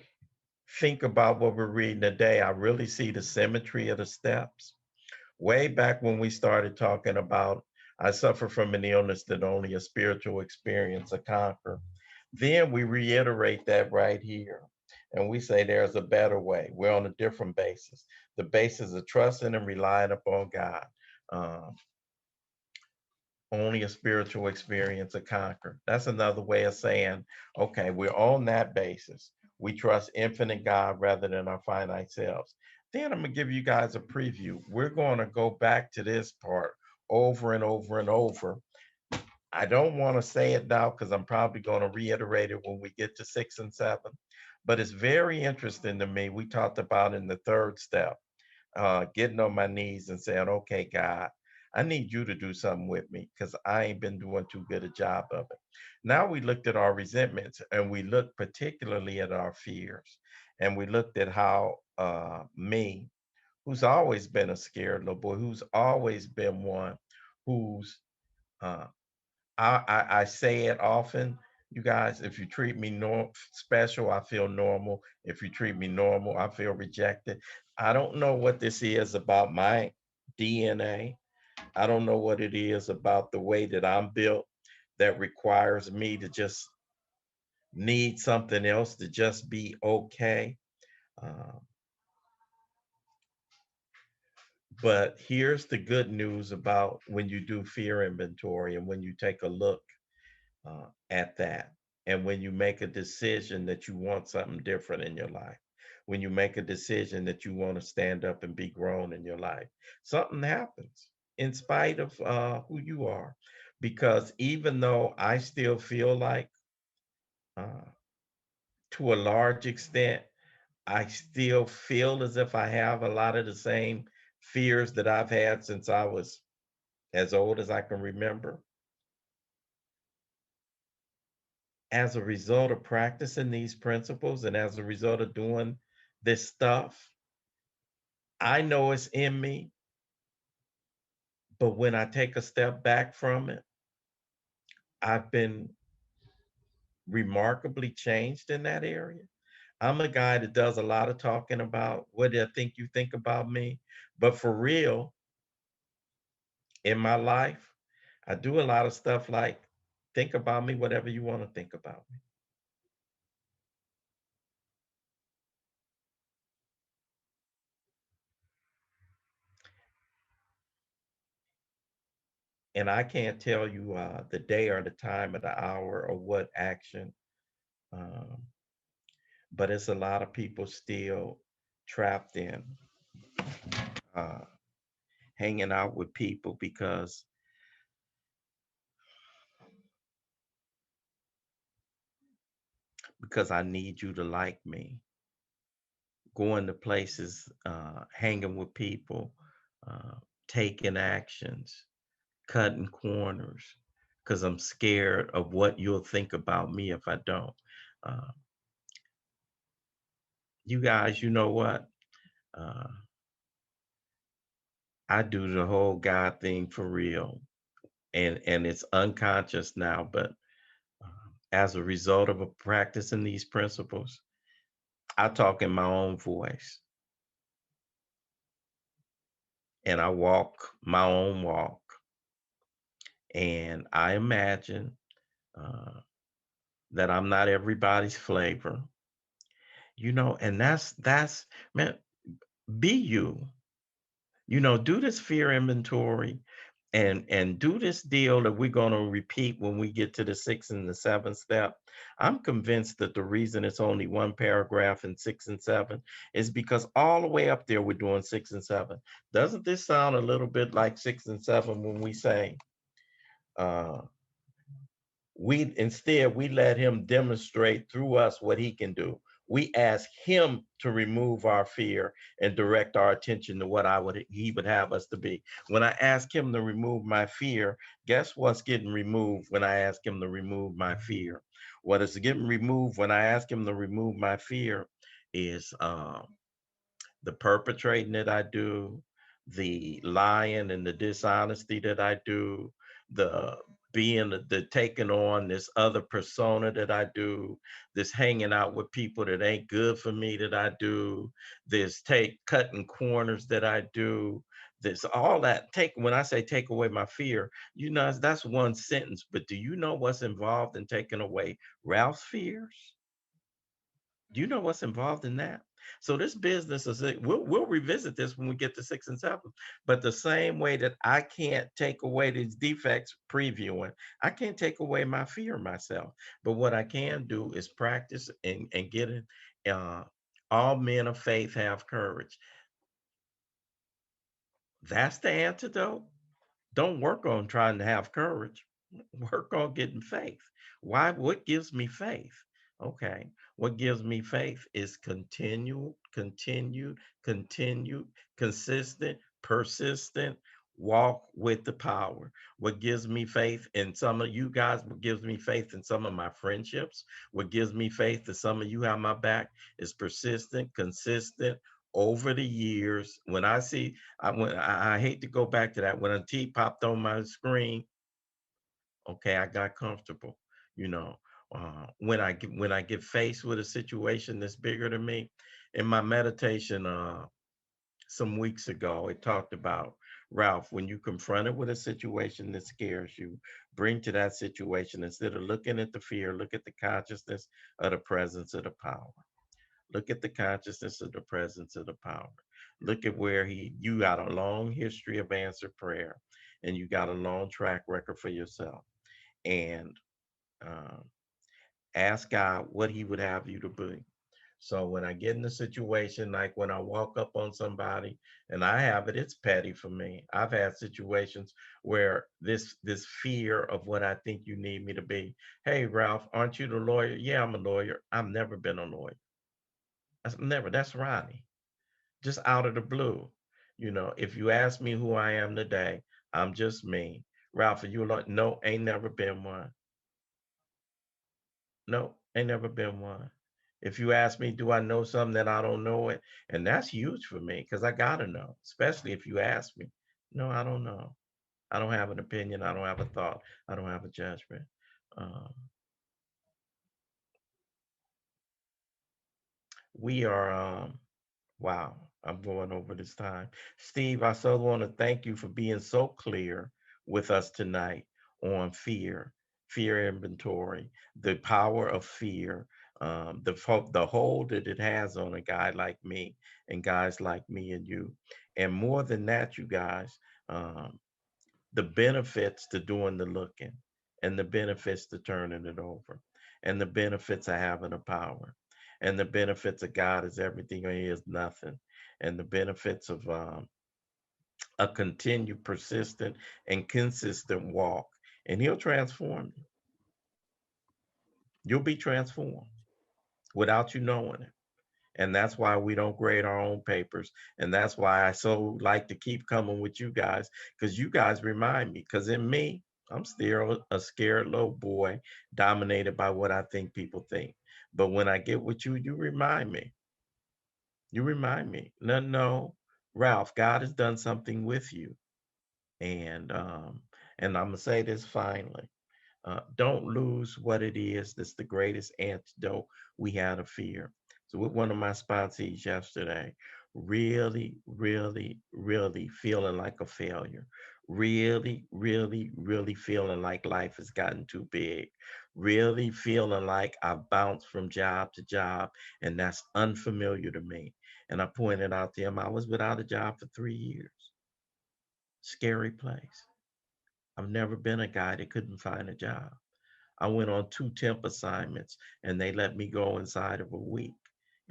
think about what we're reading today, I really see the symmetry of the steps. Way back when we started talking about, I suffer from an illness that only a spiritual experience can conquer. Then we reiterate that right here. And we say there's a better way. We're on a different basis. The basis of trusting and relying upon God. Um, Only a spiritual experience to conquer. That's another way of saying, okay, we're on that basis. We trust infinite God rather than our finite selves. Then I'm going to give you guys a preview. We're going to go back to this part over and over and over. I don't want to say it now because I'm probably going to reiterate it when we get to 6 and 7. But it's very interesting to me. We talked about in the third step getting on my knees and saying, okay, God, I need you to do something with me because I ain't been doing too good a job of it. Now we looked at our resentments and we looked particularly at our fears. And we looked at how me, who's always been a scared little boy, who's always been one who's, uh, I say it often, you guys, if you treat me special, I feel normal. If you treat me normal, I feel rejected. I don't know what this is about my DNA. I don't know what it is about the way that I'm built that requires me to just need something else to just be okay. Uh, but here's the good news about when you do fear inventory and when you take a look at that. And when you make a decision that you want something different in your life, when you make a decision that you want to stand up and be grown in your life, something happens in spite of who you are. Because even though I still feel like, uh, to a large extent, I still feel as if I have a lot of the same fears that I've had since I was as old as I can remember. As a result of practicing these principles and as a result of doing this stuff, I know it's in me, but when I take a step back from it, I've been remarkably changed in that area. I'm a guy that does a lot of talking about what I think you think about me, but for real, in my life, I do a lot of stuff like Think about me, whatever you want to think about me. And I can't tell you the day or the time or the hour or what action, um, but it's a lot of people still trapped in uh, hanging out with people because I need you to like me. Going to places, hanging with people, uh, taking actions, cutting corners, because I'm scared of what you'll think about me if I don't. Uh, you guys, you know what? Uh, I do the whole God thing for real, and it's unconscious now, but as a result of a practicing these principles, I talk in my own voice and I walk my own walk, and I imagine uh, that I'm not everybody's flavor, and that's man, be you. Do this fear inventory and do this deal that we're going to repeat when we get to the sixth and the seventh step. I'm convinced that the reason it's only one paragraph in six and seven is because all the way up there we're doing six and seven. Doesn't this sound a little bit like six and seven when we say, uh, we let him demonstrate through us what he can do. We ask him to remove our fear and direct our attention to what he would have us to be. When I ask him to remove my fear, guess what's getting removed when I ask him to remove my fear? What is getting removed when I ask him to remove my fear is the perpetrating that I do, the lying and the dishonesty that I do, the the taking on this other persona that I do, this hanging out with people that ain't good for me that I do, this take cutting corners that I do, this all that take when I say take away my fear, that's one sentence, but do you know what's involved in taking away Ralph's fears? Do you know what's involved in that? So this business is we'll revisit this when we get to six and seven. But the same way that I can't take away these defects previewing, I can't take away my fear myself. But what I can do is practice and get it. Uh, all men of faith have courage. That's the antidote. Don't work on trying to have courage. Work on getting faith. Why? What gives me faith? Okay. What gives me faith is continued, consistent, persistent walk with the power. What gives me faith in some of you guys, what gives me faith in some of my friendships, what gives me faith that some of you have my back is persistent, consistent over the years. When I see I hate to go back to that. When a T popped on my screen, okay, I got comfortable. You know, when I get faced with a situation that's bigger than me, in my meditation some weeks ago, it talked about Ralph. When you confronted with a situation that scares you, bring to that situation instead of looking at the fear, look at the consciousness of the presence of the power. Look at the consciousness of the presence of the power. Look at where you got a long history of answered prayer and you got a long track record for yourself. And um, ask God what he would have you to be. So when I get in a situation, like when I walk up on somebody and I have it, it's petty for me. I've had situations where this fear of what I think you need me to be. Hey, Ralph, aren't you the lawyer? Yeah, I'm a lawyer. I've never been a lawyer. That's Ronnie. Just out of the blue. If you ask me who I am today, I'm just me. Ralph, are you like, no, ain't never been one. No, ain't never been one. If you ask me, do I know something that I don't know it? And that's huge for me because I gotta know, especially if you ask me. No, I don't know. I don't have an opinion. I don't have a thought. I don't have a judgment. Um, we are wow, I'm going over this time. Steve, I so want to thank you for being so clear with us tonight on fear fear inventory, the power of fear, the hold that it has on a guy like me and guys like me and you. And more than that, you guys, um, the benefits to doing the looking, and the benefits to turning it over, and the benefits of having a power, and the benefits of God is everything or He is nothing, and the benefits of a continued, persistent, and consistent walk. And He'll transform you. You'll be transformed without you knowing it. And that's why we don't grade our own papers. And that's why I so like to keep coming with you guys, because you guys remind me. Because in me, I'm still a scared little boy dominated by what I think people think. But when I get with you, you remind me. You remind me. No, no, Ralph, God has done something with you. And I'm gonna say this finally. Don't lose what it is that's the greatest antidote we had to fear. So with one of my sponsees yesterday, really, really, really feeling like a failure. Really, really, really feeling like life has gotten too big. Really feeling like I've bounced from job to job and that's unfamiliar to me. And I pointed out to him I was without a job for 3 years. Scary place. I've never been a guy that couldn't find a job. I went on 2 temp assignments and they let me go inside of a week.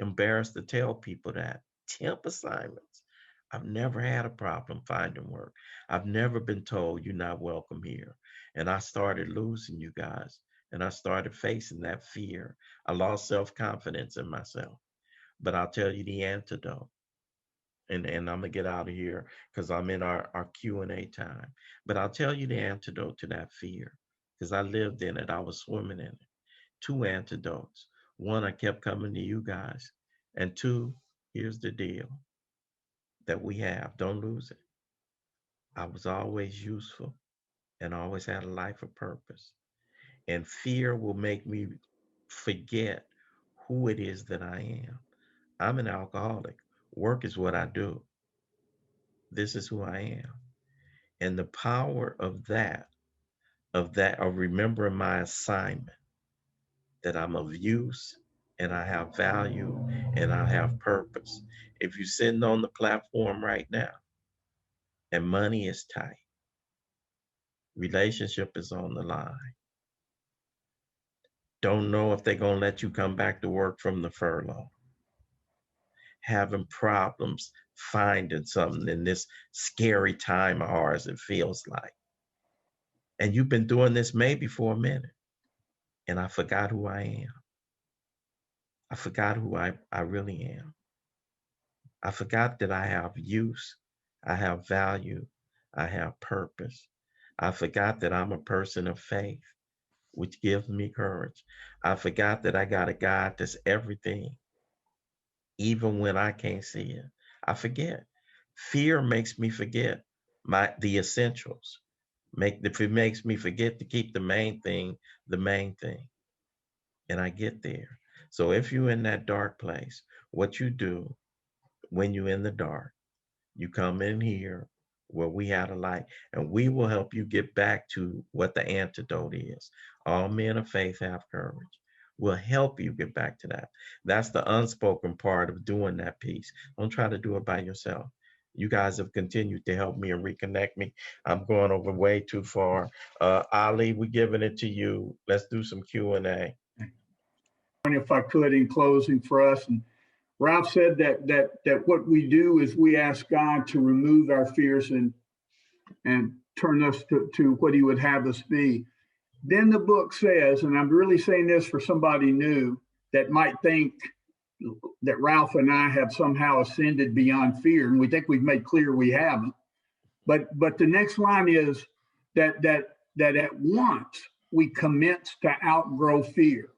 Embarrassed to tell people that. Temp assignments. I've never had a problem finding work. I've never been told you're not welcome here. And I started losing you guys. And I started facing that fear. I lost self-confidence in myself. But I'll tell you the antidote. And I'm gonna get out of here because I'm in our Q&A time. But I'll tell you the antidote to that fear because I lived in it. I was swimming in it. 2 antidotes. One, I kept coming to you guys. And two, here's the deal that we have. Don't lose it. I was always useful and always had a life of purpose. And fear will make me forget who it is that I am. I'm an alcoholic. Work is what I do. This is who I am. And the power of remembering my assignment, that I'm of use and I have value and I have purpose. If you're sitting on the platform right now and money is tight, relationship is on the line, don't know if they're going to let you come back to work from the furlough, having problems finding something in this scary time of ours, it feels like. And you've been doing this maybe for a minute, and I forgot who I am. I forgot who I really am. I forgot that I have use, I have value, I have purpose. I forgot that I'm a person of faith, which gives me courage. I forgot that I got a God that's everything, even when I can't see it. I forget. Fear makes me forget the essentials. It makes me forget to keep the main thing, and I get there. So if you're in that dark place, what you do when you're in the dark, you come in here where we had a light, and we will help you get back to what the antidote is. All men of faith have courage. We'll help you get back to that. That's the unspoken part of doing that piece. Don't try to do it by yourself. You guys have continued to help me and reconnect me. I'm going over way too far. Ali, we're giving it to you. Let's do some Q&A. If I could, in closing for us, and Ralph said that what we do is we ask God to remove our fears and turn us to what He would have us be. Then the book says, and I'm really saying this for somebody new that might think that Ralph and I have somehow ascended beyond fear, and we think we've made clear we haven't. But the next line is that at once we commence to outgrow fear.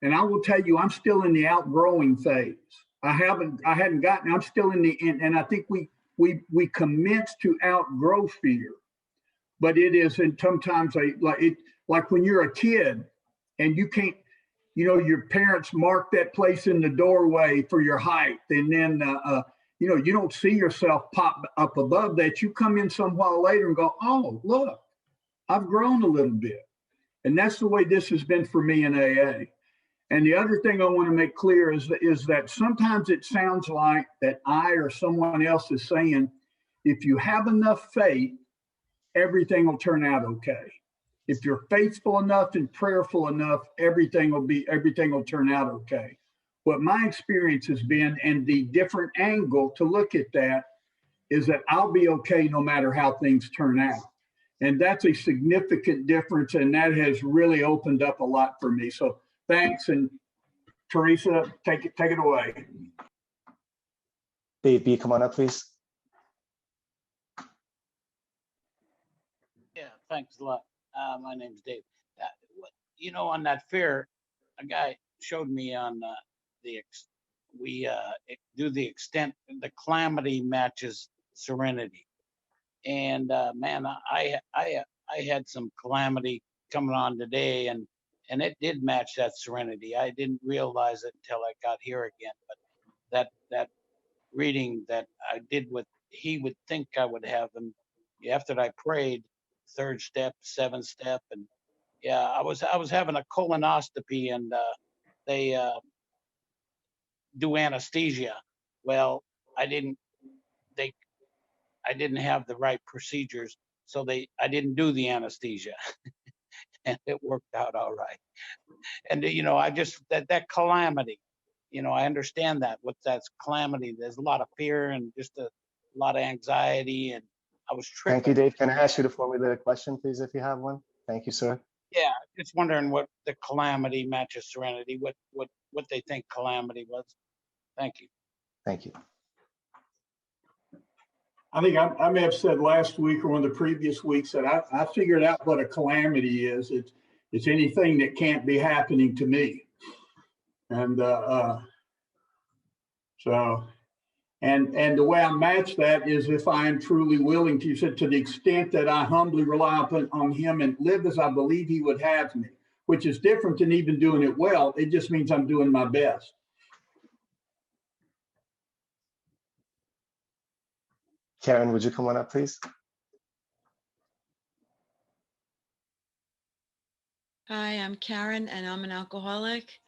And I will tell you, I'm still in the outgrowing phase. I hadn't gotten. I'm still in the end, and I think we commence to outgrow fear. But it is, and sometimes like when you're a kid, and you can't, your parents mark that place in the doorway for your height, and then you don't see yourself pop up above that. You come in some while later and go, oh look, I've grown a little bit. And that's the way this has been for me in AA. And the other thing I want to make clear is that sometimes it sounds like that I or someone else is saying, if you have enough faith, everything will turn out okay. If you're faithful enough and prayerful enough, everything will turn out okay. What my experience has been, and the different angle to look at that, is that I'll be okay no matter how things turn out. And that's a significant difference, and that has really opened up a lot for me. So thanks, and Teresa, take it away. Dave, come on up, please. Yeah, thanks a lot. My name's Dave. On that fair, a guy showed me on the extent the calamity matches serenity, and man, I had some calamity coming on today, and it did match that serenity. I didn't realize it until I got here again, but that reading that I did what he would think I would have, and after I prayed, third step, seventh step, and yeah, I was having a colonoscopy, and they do anesthesia. Well, I didn't have the right procedures, so I didn't do the anesthesia, and it worked out all right. And I just that calamity, I understand that what that's calamity. There's a lot of fear and just a lot of anxiety, and I was tripping. Thank you, Dave. Can I ask you to formulate a question, please, if you have one? Thank you, sir. Yeah, just wondering what the calamity matches serenity. What they think calamity was. Thank you. Thank you. I think I may have said last week or one of the previous weeks that I figured out what a calamity is. It's anything that can't be happening to me. And and the way I match that is if I am truly willing to, you said, to the extent that I humbly rely on him and live as I believe he would have me, which is different than even doing it well. It just means I'm doing my best. Karen, would you come on up, please? Hi, I'm Karen, and I'm an alcoholic.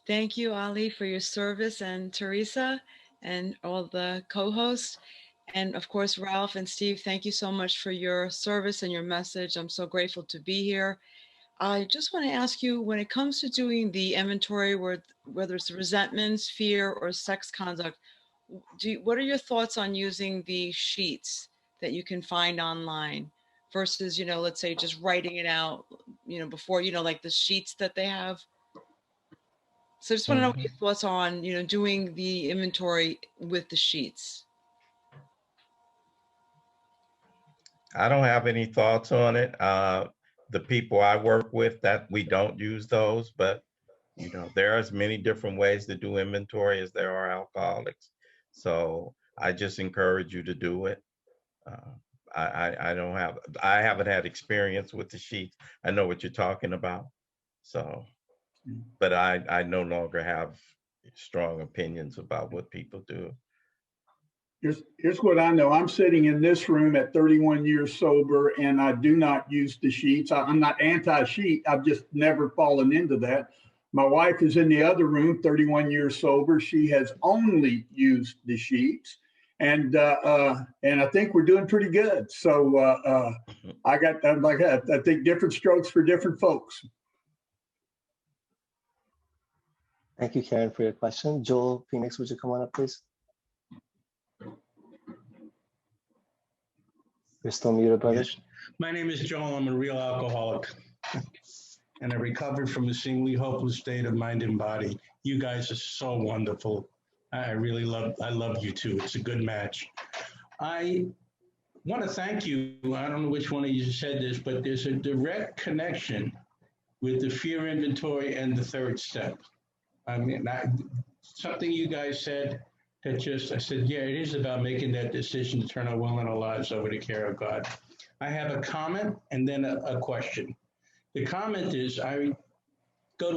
Thank you, Ali, for your service, and Teresa, and all the co-hosts. And of course, Ralph and Steve, thank you so much for your service and your message. I'm so grateful to be here. I just want to ask you, when it comes to doing the inventory, whether it's resentments, fear, or sex conduct, what are your thoughts on using the sheets that you can find online versus, let's say just writing it out, before, like the sheets that they have? So I just want to know what your thoughts on, doing the inventory with the sheets. I don't have any thoughts on it. The people I work with, that we don't use those, but there are as many different ways to do inventory as there are alcoholics. So I just encourage you to do it. I haven't had experience with the sheets. I know what you're talking about. So, but I no longer have strong opinions about what people do. Here's what I know. I'm sitting in this room at 31 years sober, and I do not use the sheets. I'm not anti-sheet. I've just never fallen into that. My wife is in the other room, 31 years sober. She has only used the sheets, and I think we're doing pretty good. So I think different strokes for different folks. Thank you, Karen, for your question. Joel Phoenix, would you come on up, please? You're still muted, brother. Yes. My name is Joel. I'm a real alcoholic. And I recovered from a seemingly hopeless state of mind and body. You guys are so wonderful. I love you too. It's a good match. I want to thank you. I don't know which one of you said this, but there's a direct connection with the fear inventory and the third step. I mean, something you guys said that I said, yeah, it is about making that decision to turn our will and our lives over to care of God. I have a comment and then a question. The comment is, I used to go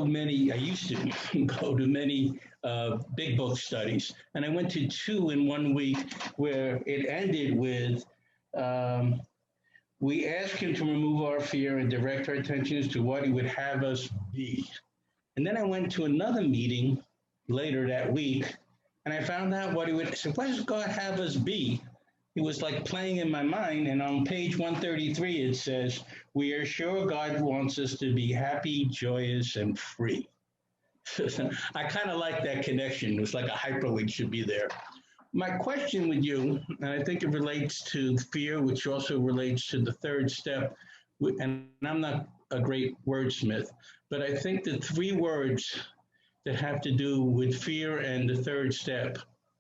to many big book studies, and I went to 2 in 1 week where it ended with We ask him to remove our fear and direct our attentions to what he would have us be. And then I went to another meeting later that week, and I found out what he would. I said, "What does God have us be?" It was like playing in my mind. And on page 133, it says, "We are sure God wants us to be happy, joyous, and free." I kind of like that connection. It's like a hyperlink should be there. My question with you, and I think it relates to fear, which also relates to the third step, and I'm not a great wordsmith, but I think the three words that have to do with fear and the third step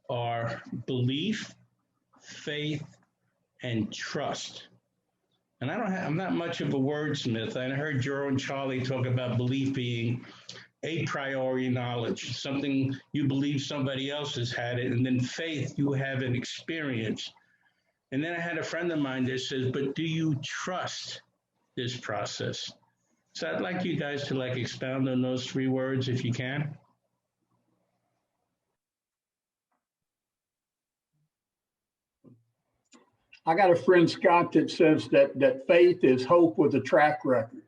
are belief, faith, and trust. And I'm not much of a wordsmith. I heard Joe and Charlie talk about belief being a priori knowledge, something you believe somebody else has had it, and then faith, you have an experience. And then I had a friend of mine that says, "But do you trust this process?" So I'd like you guys to like expound on those three words if you can. I got a friend, Scott, that says that faith is hope with a track record.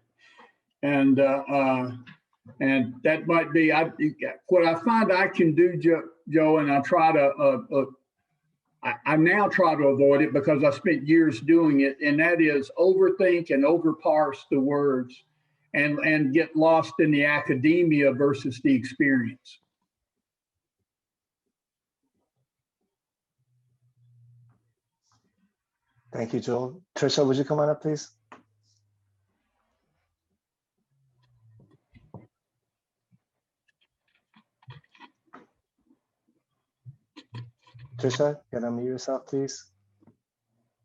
And that might be what I find I can do, Joe, and I try to I now try to avoid it because I spent years doing it, and that is overthink and overparse the words and get lost in the academia versus the experience. Thank you, Joel. Trisha, would you come on up, please? Trisha, can you unmute yourself, please?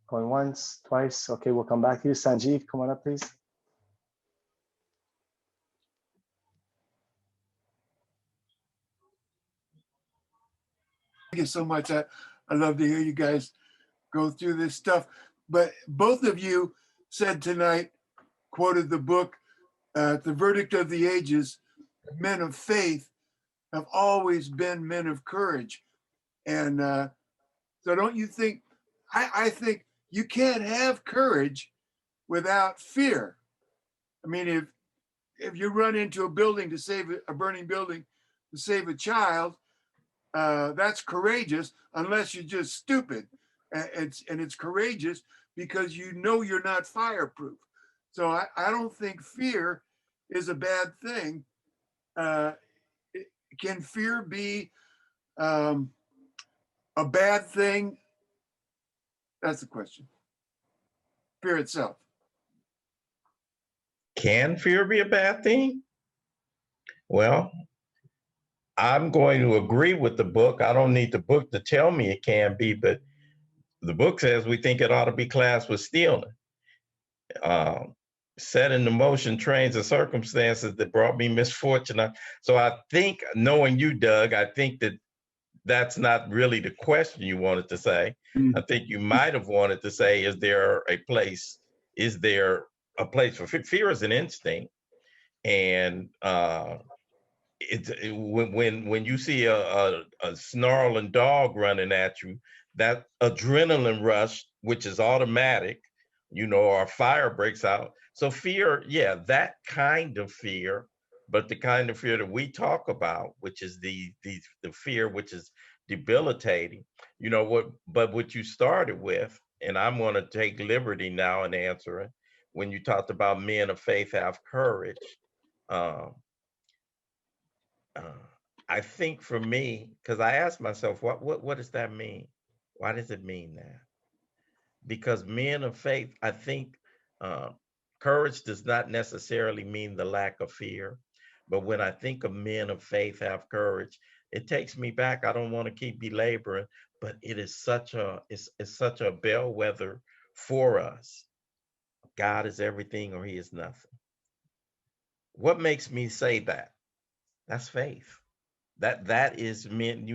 Going once, twice. Okay, we'll come back to you. Sanjeev, come on up, please. Thank you so much. I love to hear you guys go through this stuff. But both of you said tonight, quoted the book, The Verdict of the Ages, men of faith have always been men of courage. And so don't you think, I think you can't have courage without fear. I mean, if you run into a building to save a burning building to save a child, that's courageous unless you're just stupid. And it's courageous because you know you're not fireproof. So I don't think fear is a bad thing. Can fear be a bad thing? That's the question. Fear itself. Can fear be a bad thing? Well, I'm going to agree with the book. I don't need the book to tell me it can be, but the book says we think it ought to be classed with stealing. Set into motion trains of circumstances that brought me misfortune. So I think, knowing you, Doug, I think that that's not really the question you wanted to say. I think you might have wanted to say, is there a place for fear is an instinct. And when you see a snarling dog running at you, that adrenaline rush, which is automatic, or a fire breaks out. So fear, yeah, that kind of fear, but the kind of fear that we talk about, which is the fear which is debilitating, what you started with, and I'm going to take liberty now in answering, when you talked about men of faith have courage. I think for me, because I asked myself, what does that mean? Why does it mean that? Because men of faith, I think courage does not necessarily mean the lack of fear. But when I think of men of faith have courage, it takes me back. I don't want to keep belaboring, but it is it's such a bellwether for us. God is everything or he is nothing. What makes me say that? That's faith. That is meant,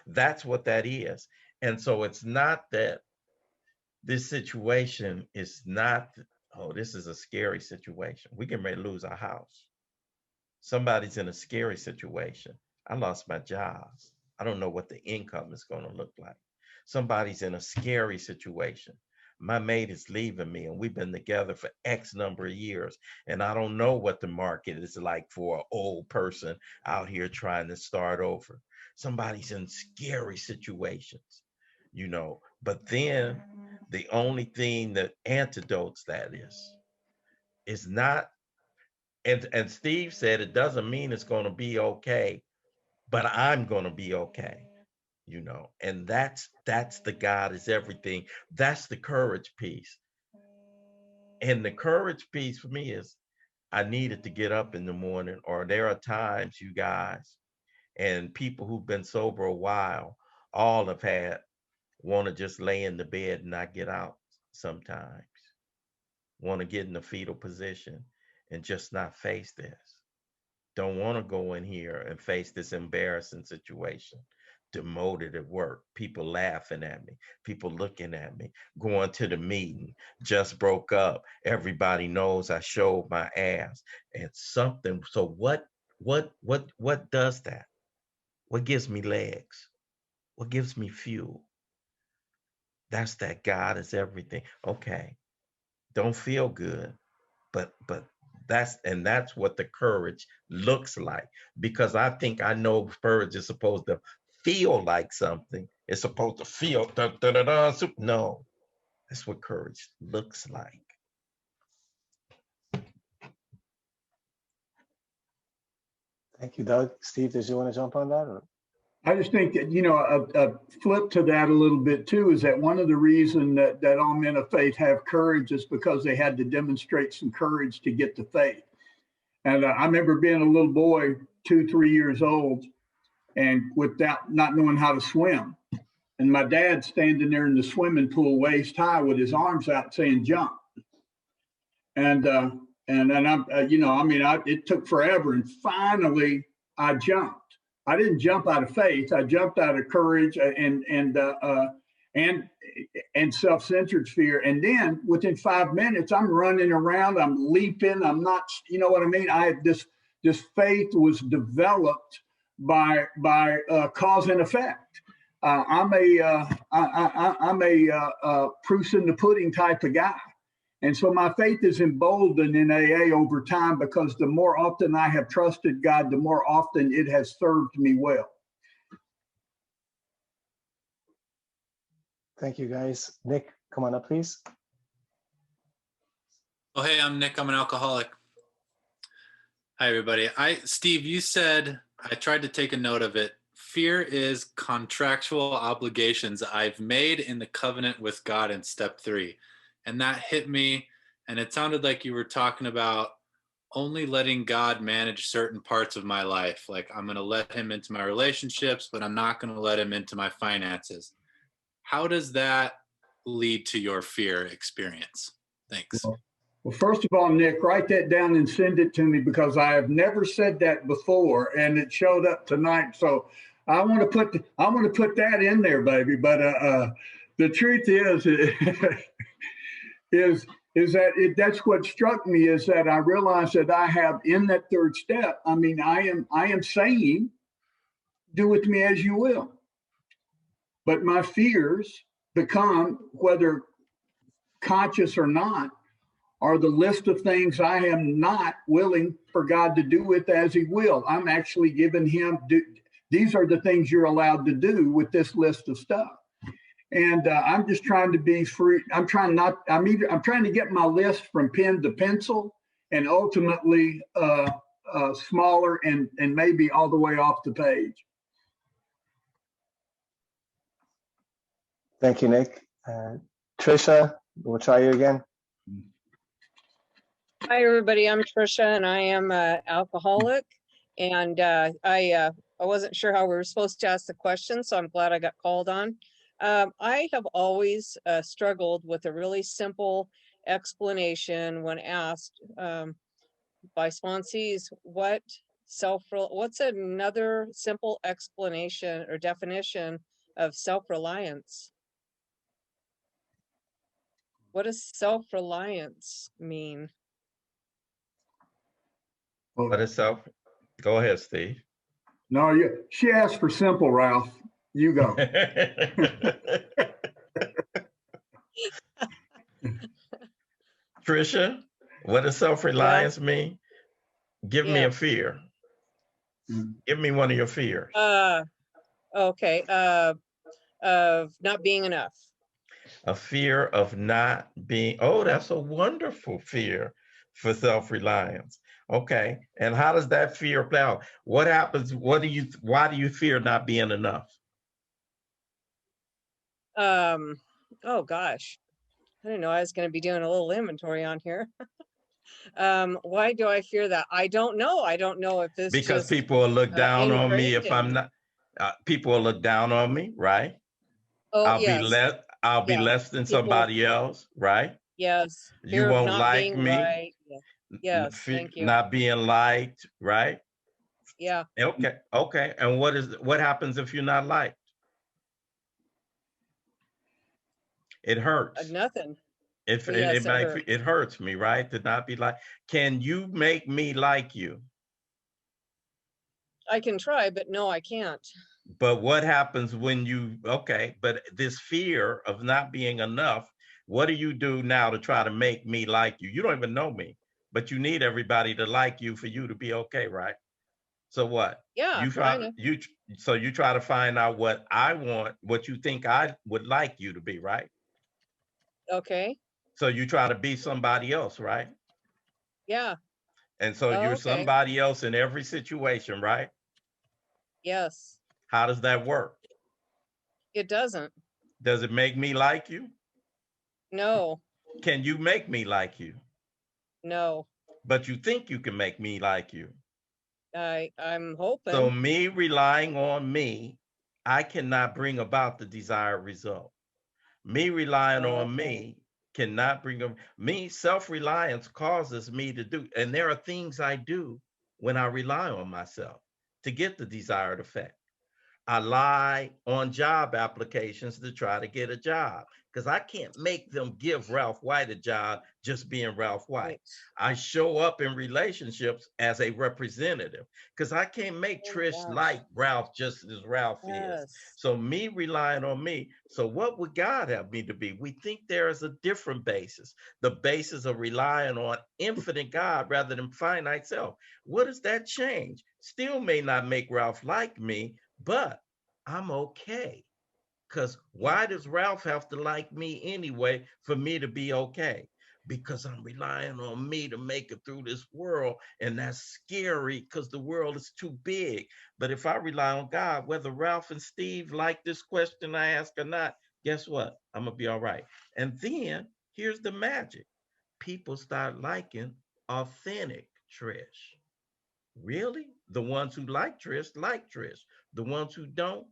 that's what that is. And so it's not that this situation is not, oh, this is a scary situation. We can ready to lose our house. Somebody's in a scary situation. I lost my job. I don't know what the income is going to look like. Somebody's in a scary situation. my mate is leaving me and we've been together for X number of years. And I don't know what the market is like for an old person out here trying to start over. Somebody's in scary situations, you know. But then the only thing that antidotes that is not, and Steve said it doesn't mean it's going to be okay, but I'm going to be okay, you know. And that's the God is everything. That's the courage piece. And the courage piece for me is I needed to get up in the morning, or there are times, you guys, and people who've been sober a while, all have had want to just lay in the bed and not get out sometimes, want to get in the fetal position and just not face this. Don't want to go in here and face this embarrassing situation. Demoted at work, people laughing at me, people looking at me, going to the meeting, just broke up. Everybody knows I showed my ass and something. So what does that? What gives me legs? What gives me fuel? That's that God is everything. Okay. Don't feel good, but that's what the courage looks like, because I think I know courage is supposed to feel like something. It's supposed to feel da, da, da, da, no, that's what courage looks like. Thank you, Doug. Steve, did you want to jump on that? Or? I just think that, you know, a flip to that a little bit too is that one of the reasons that all men of faith have courage is because they had to demonstrate some courage to get to faith. And I remember being a little boy, 2-3 years old, and without not knowing how to swim. And my dad standing there in the swimming pool waist high with his arms out saying, jump. And I'm, you know, I mean, it took forever. And finally I jumped. I didn't jump out of faith. I jumped out of courage and self-centered fear. And then within 5 minutes, I'm running around, I'm leaping, I'm not, you know what I mean? I had this faith was developed by cause and effect. I'm a proofs in the pudding type of guy. And so my faith is emboldened in AA over time, because the more often I have trusted God, the more often it has served me well. Thank you, guys. Nick, come on up, please. Oh, hey, I'm Nick. I'm an alcoholic. Hi, everybody. Steve, you said, I tried to take a note of it. Fear is contractual obligations I've made in the covenant with God in step 3. And that hit me. And it sounded like you were talking about only letting God manage certain parts of my life. Like, I'm going to let him into my relationships, but I'm not going to let him into my finances. How does that lead to your fear experience? Thanks. Well, first of all, Nick, write that down and send it to me, because I have never said that before, and it showed up tonight. So I want to put that in there, baby. But the truth is that that's what struck me, is that I realized that I have in that third step. I mean, I am saying, do with me as you will. But my fears become, whether conscious or not, are the list of things I am not willing for God to do with as he will. I'm actually giving him, these are the things you're allowed to do with this list of stuff. And I'm just trying to be free. I'm trying to get my list from pen to pencil, and ultimately smaller and maybe all the way off the page. Thank you, Nick. Trisha, we'll try you again. Hi, everybody. I'm Trisha, and I am an alcoholic. And I wasn't sure how we were supposed to ask the question, so I'm glad I got called on. I have always struggled with a really simple explanation when asked by sponsees what's another simple explanation or definition of self-reliance? What does self-reliance mean? What is self? Go ahead, Steve. No, she asked for simple, Ralph. You go. Trisha, what does self-reliance mean? Give me a Yes. fear. Give me one of your fears. Okay. Of not being enough. A fear of not being, oh, that's a wonderful fear for self-reliance. Okay. And how does that fear play out? What happens? Why do you fear not being enough? Oh gosh. I didn't know I was going to be doing a little inventory on here. Why do I fear that? I don't know. I don't know if this Because just people will look down on me ingrained if in I'm me. not, people will look down on me, right? Oh, I'll be yes. Yeah. less than People, somebody else, right? yes. You Fear of won't not like being me, right. Yeah. Yes. Thank you. not being liked, right? Yeah. Okay, okay. And what happens if you're not liked? It hurts. Nothing. If But yes, it hurt. it hurts me, right? To not be liked. Can you make me like you? I can try, but no, I can't. But what happens when you, okay, but this fear of not being enough, what do you do now to try to make me like you? You don't even know me, but you need everybody to like you for you to be okay, right? So what? Yeah, kind of. So you try to find out what I want, what you think I would like you to be, right? Okay. So you try to be somebody else, right? Yeah. And so Oh, you're okay. somebody else in every situation, right? Yes. How does that work? It doesn't. Does it make me like you? No. Can you make me like you? No. But you think you can make me like you. I'm So hoping. me relying on me, I cannot bring about the desired result. Me relying on me cannot bring me. Self-reliance causes me to do, and there are things I do when I rely on myself to get the desired effect. I lie on job applications to try to get a job because I can't make them give Ralph White a job just being Ralph White. Right. I show up in relationships as a representative because I can't make Trish like Ralph just as Ralph is. So me relying on me. So what would God have me to be? We think there is a different basis, the basis of relying on infinite God rather than finite self. What does that change? Still may not make Ralph like me, but I'm okay. Because why does Ralph have to like me anyway for me to be okay? Because I'm relying on me to make it through this world. And that's scary because the world is too big. But if I rely on God, whether Ralph and Steve like this question I ask or not, guess what? I'm going to be all right. And then here's the magic. People start liking authentic Trish. Really? The ones who like Trish. The ones who don't.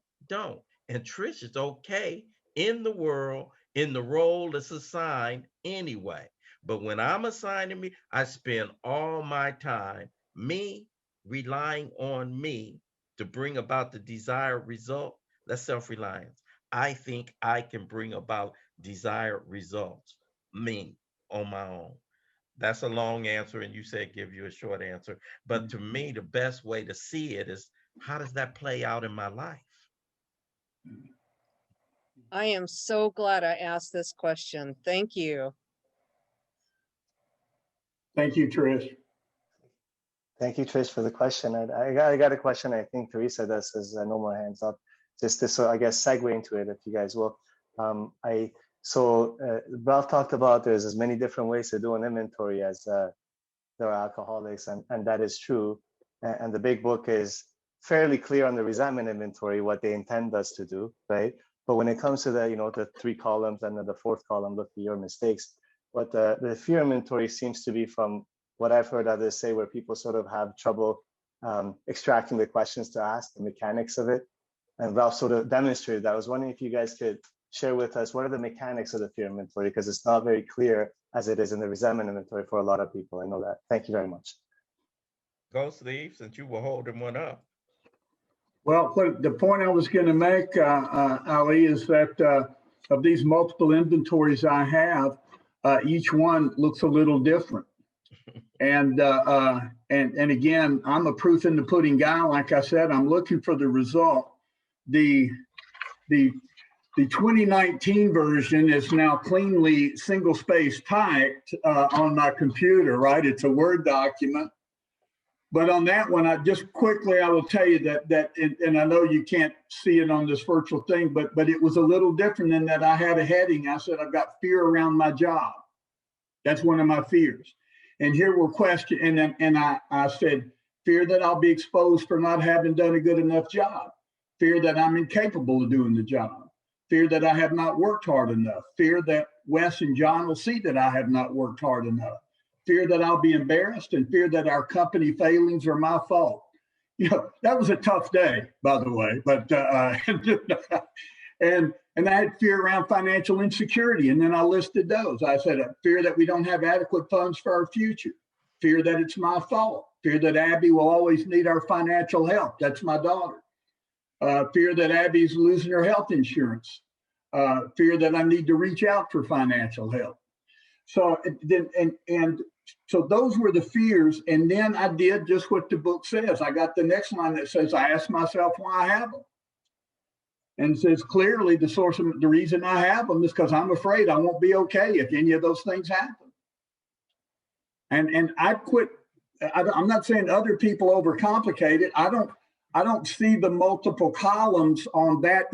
And Trish is okay in the world, in the role that's assigned anyway. But when I'm assigning me, I spend all my time, me relying on me to bring about the desired result. That's self-reliance. I think I can bring about desired results, me, on my own. That's a long answer, and you said give you a short answer. But to me, the best way to see it is how does that play out in my life? I am so glad I asked this question. Thank you. Thank you, Trish. Thank you, Trish, for the question. I got a question. I think Teresa does as no more hands up. Just to, so I guess, segue into it, if you guys will. Ralph talked about there's as many different ways to do an inventory as there are alcoholics, and that is true. And the big book is fairly clear on the resentment inventory, what they intend us to do, right? But when it comes to the 3 columns and then the 4th column, look for your mistakes. But the fear inventory seems to be, from what I've heard others say, where people sort of have trouble extracting the questions to ask, the mechanics of it. And Ralph sort of demonstrated that. I was wondering if you guys could share with us what are the mechanics of the fear inventory, because it's not very clear as it is in the resentment inventory for a lot of people. I know that. Thank you very much. Go, Steve, since you were holding one up. Well, the point I was going to make, Ali, is that of these multiple inventories I have, each one looks a little different. And again, I'm a proof in the pudding guy. Like I said, I'm looking for the result. The The 2019 version is now cleanly single space typed on my computer, right? It's a Word document. But on that one, I will tell you that and I know you can't see it on this virtual thing, but it was a little different in that I had a heading. I said, I've got fear around my job. That's one of my fears. And here were questions, and I said, fear that I'll be exposed for not having done a good enough job. Fear that I'm incapable of doing the job. Fear that I have not worked hard enough. Fear that Wes and John will see that I have not worked hard enough. Fear that I'll be embarrassed, and fear that our company failings are my fault. You know, that was a tough day, by the way, but and I had fear around financial insecurity, and then I listed those. I said, fear that we don't have adequate funds for our future. Fear that it's my fault. Fear that Abby will always need our financial help. That's my daughter. Fear that Abby's losing her health insurance. Fear that I need to reach out for financial help. So so those were the fears. And then I did just what the book says. I got the next line that says, I asked myself why I have them. And it says clearly the reason I have them is because I'm afraid I won't be okay if any of those things happen. And I quit. I'm not saying other people overcomplicate it. I don't see the multiple columns on that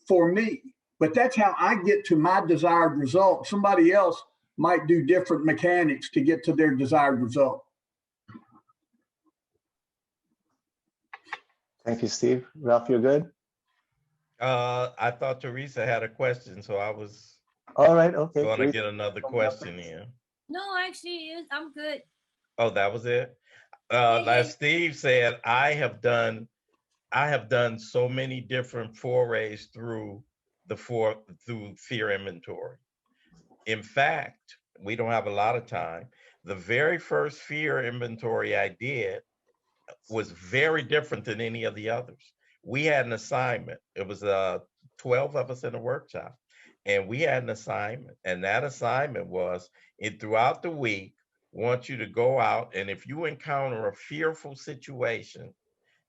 for me, but that's how I get to my desired result. Somebody else might do different mechanics to get to their desired result. Thank you, Steve. Ralph, you're good? I thought Teresa had a question, so I was all right. Okay. going to get another question in. No, actually, I'm good. Oh, that was it? Like Steve said, I have done so many different forays through fear inventory. In fact, we don't have a lot of time. The very first fear inventory I did was very different than any of the others. We had an assignment. It was 12 of us in a workshop, and we had an assignment. And that assignment was, throughout the week, want you to go out, and if you encounter a fearful situation,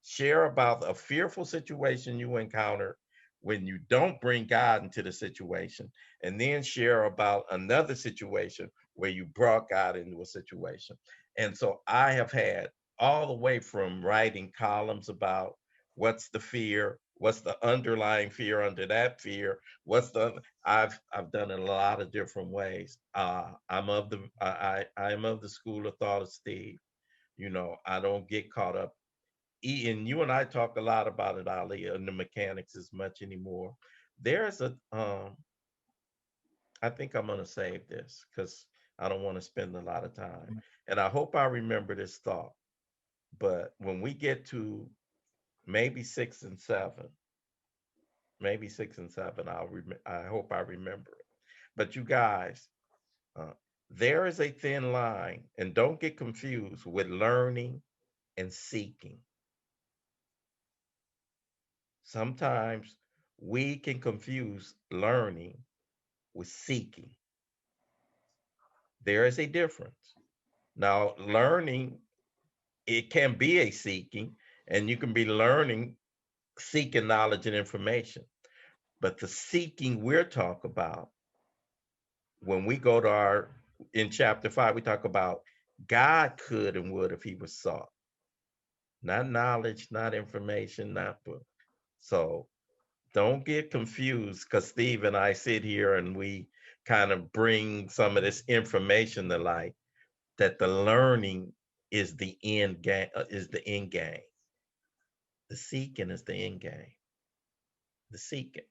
share about a fearful situation you encounter when you don't bring God into the situation, and then share about another situation where you brought God into a situation. And so I have had all the way from writing columns about what's the fear, what's the underlying fear under that fear, I've done it a lot of different ways. I am of the school of thought of Steve. You know, I don't get caught up. And you and I talk a lot about it, Ali, and the mechanics as much anymore. There's I think I'm going to save this because I don't want to spend a lot of time. And I hope I remember this thought. But when we get to maybe 6 and 7, I hope I remember it. But you guys, there is a thin line, and don't get confused with learning and seeking. Sometimes we can confuse learning with seeking. There is a difference. Now, learning, it can be a seeking, and you can be seeking knowledge and information. But the seeking we're talking about, when we go to in chapter 5, we talk about God could and would if he was sought. Not knowledge, not information, not book. So don't get confused, because Steve and I sit here and we kind of bring some of this information to light, that the learning is the end game, The seeking is the end game. The seeking,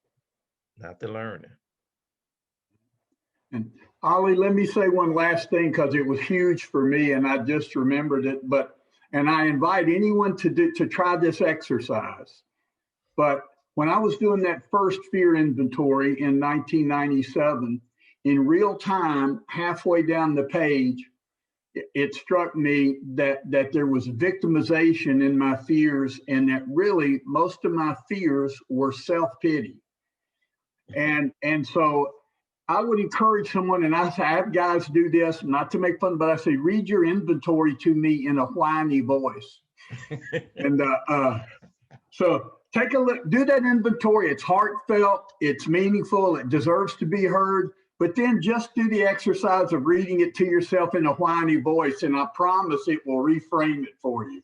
not the learning. And Ollie, let me say one last thing, because it was huge for me and I just remembered it. And I invite anyone to try this exercise. But when I was doing that first fear inventory in 1997, in real time, halfway down the page, it struck me that there was victimization in my fears, and that really most of my fears were self-pity. And so I would encourage someone, and I have guys do this, not to make fun, but I say, read your inventory to me in a whiny voice. And so Take a look, do that inventory. It's heartfelt, it's meaningful, it deserves to be heard. But then just do the exercise of reading it to yourself in a whiny voice, and I promise it will reframe it for you.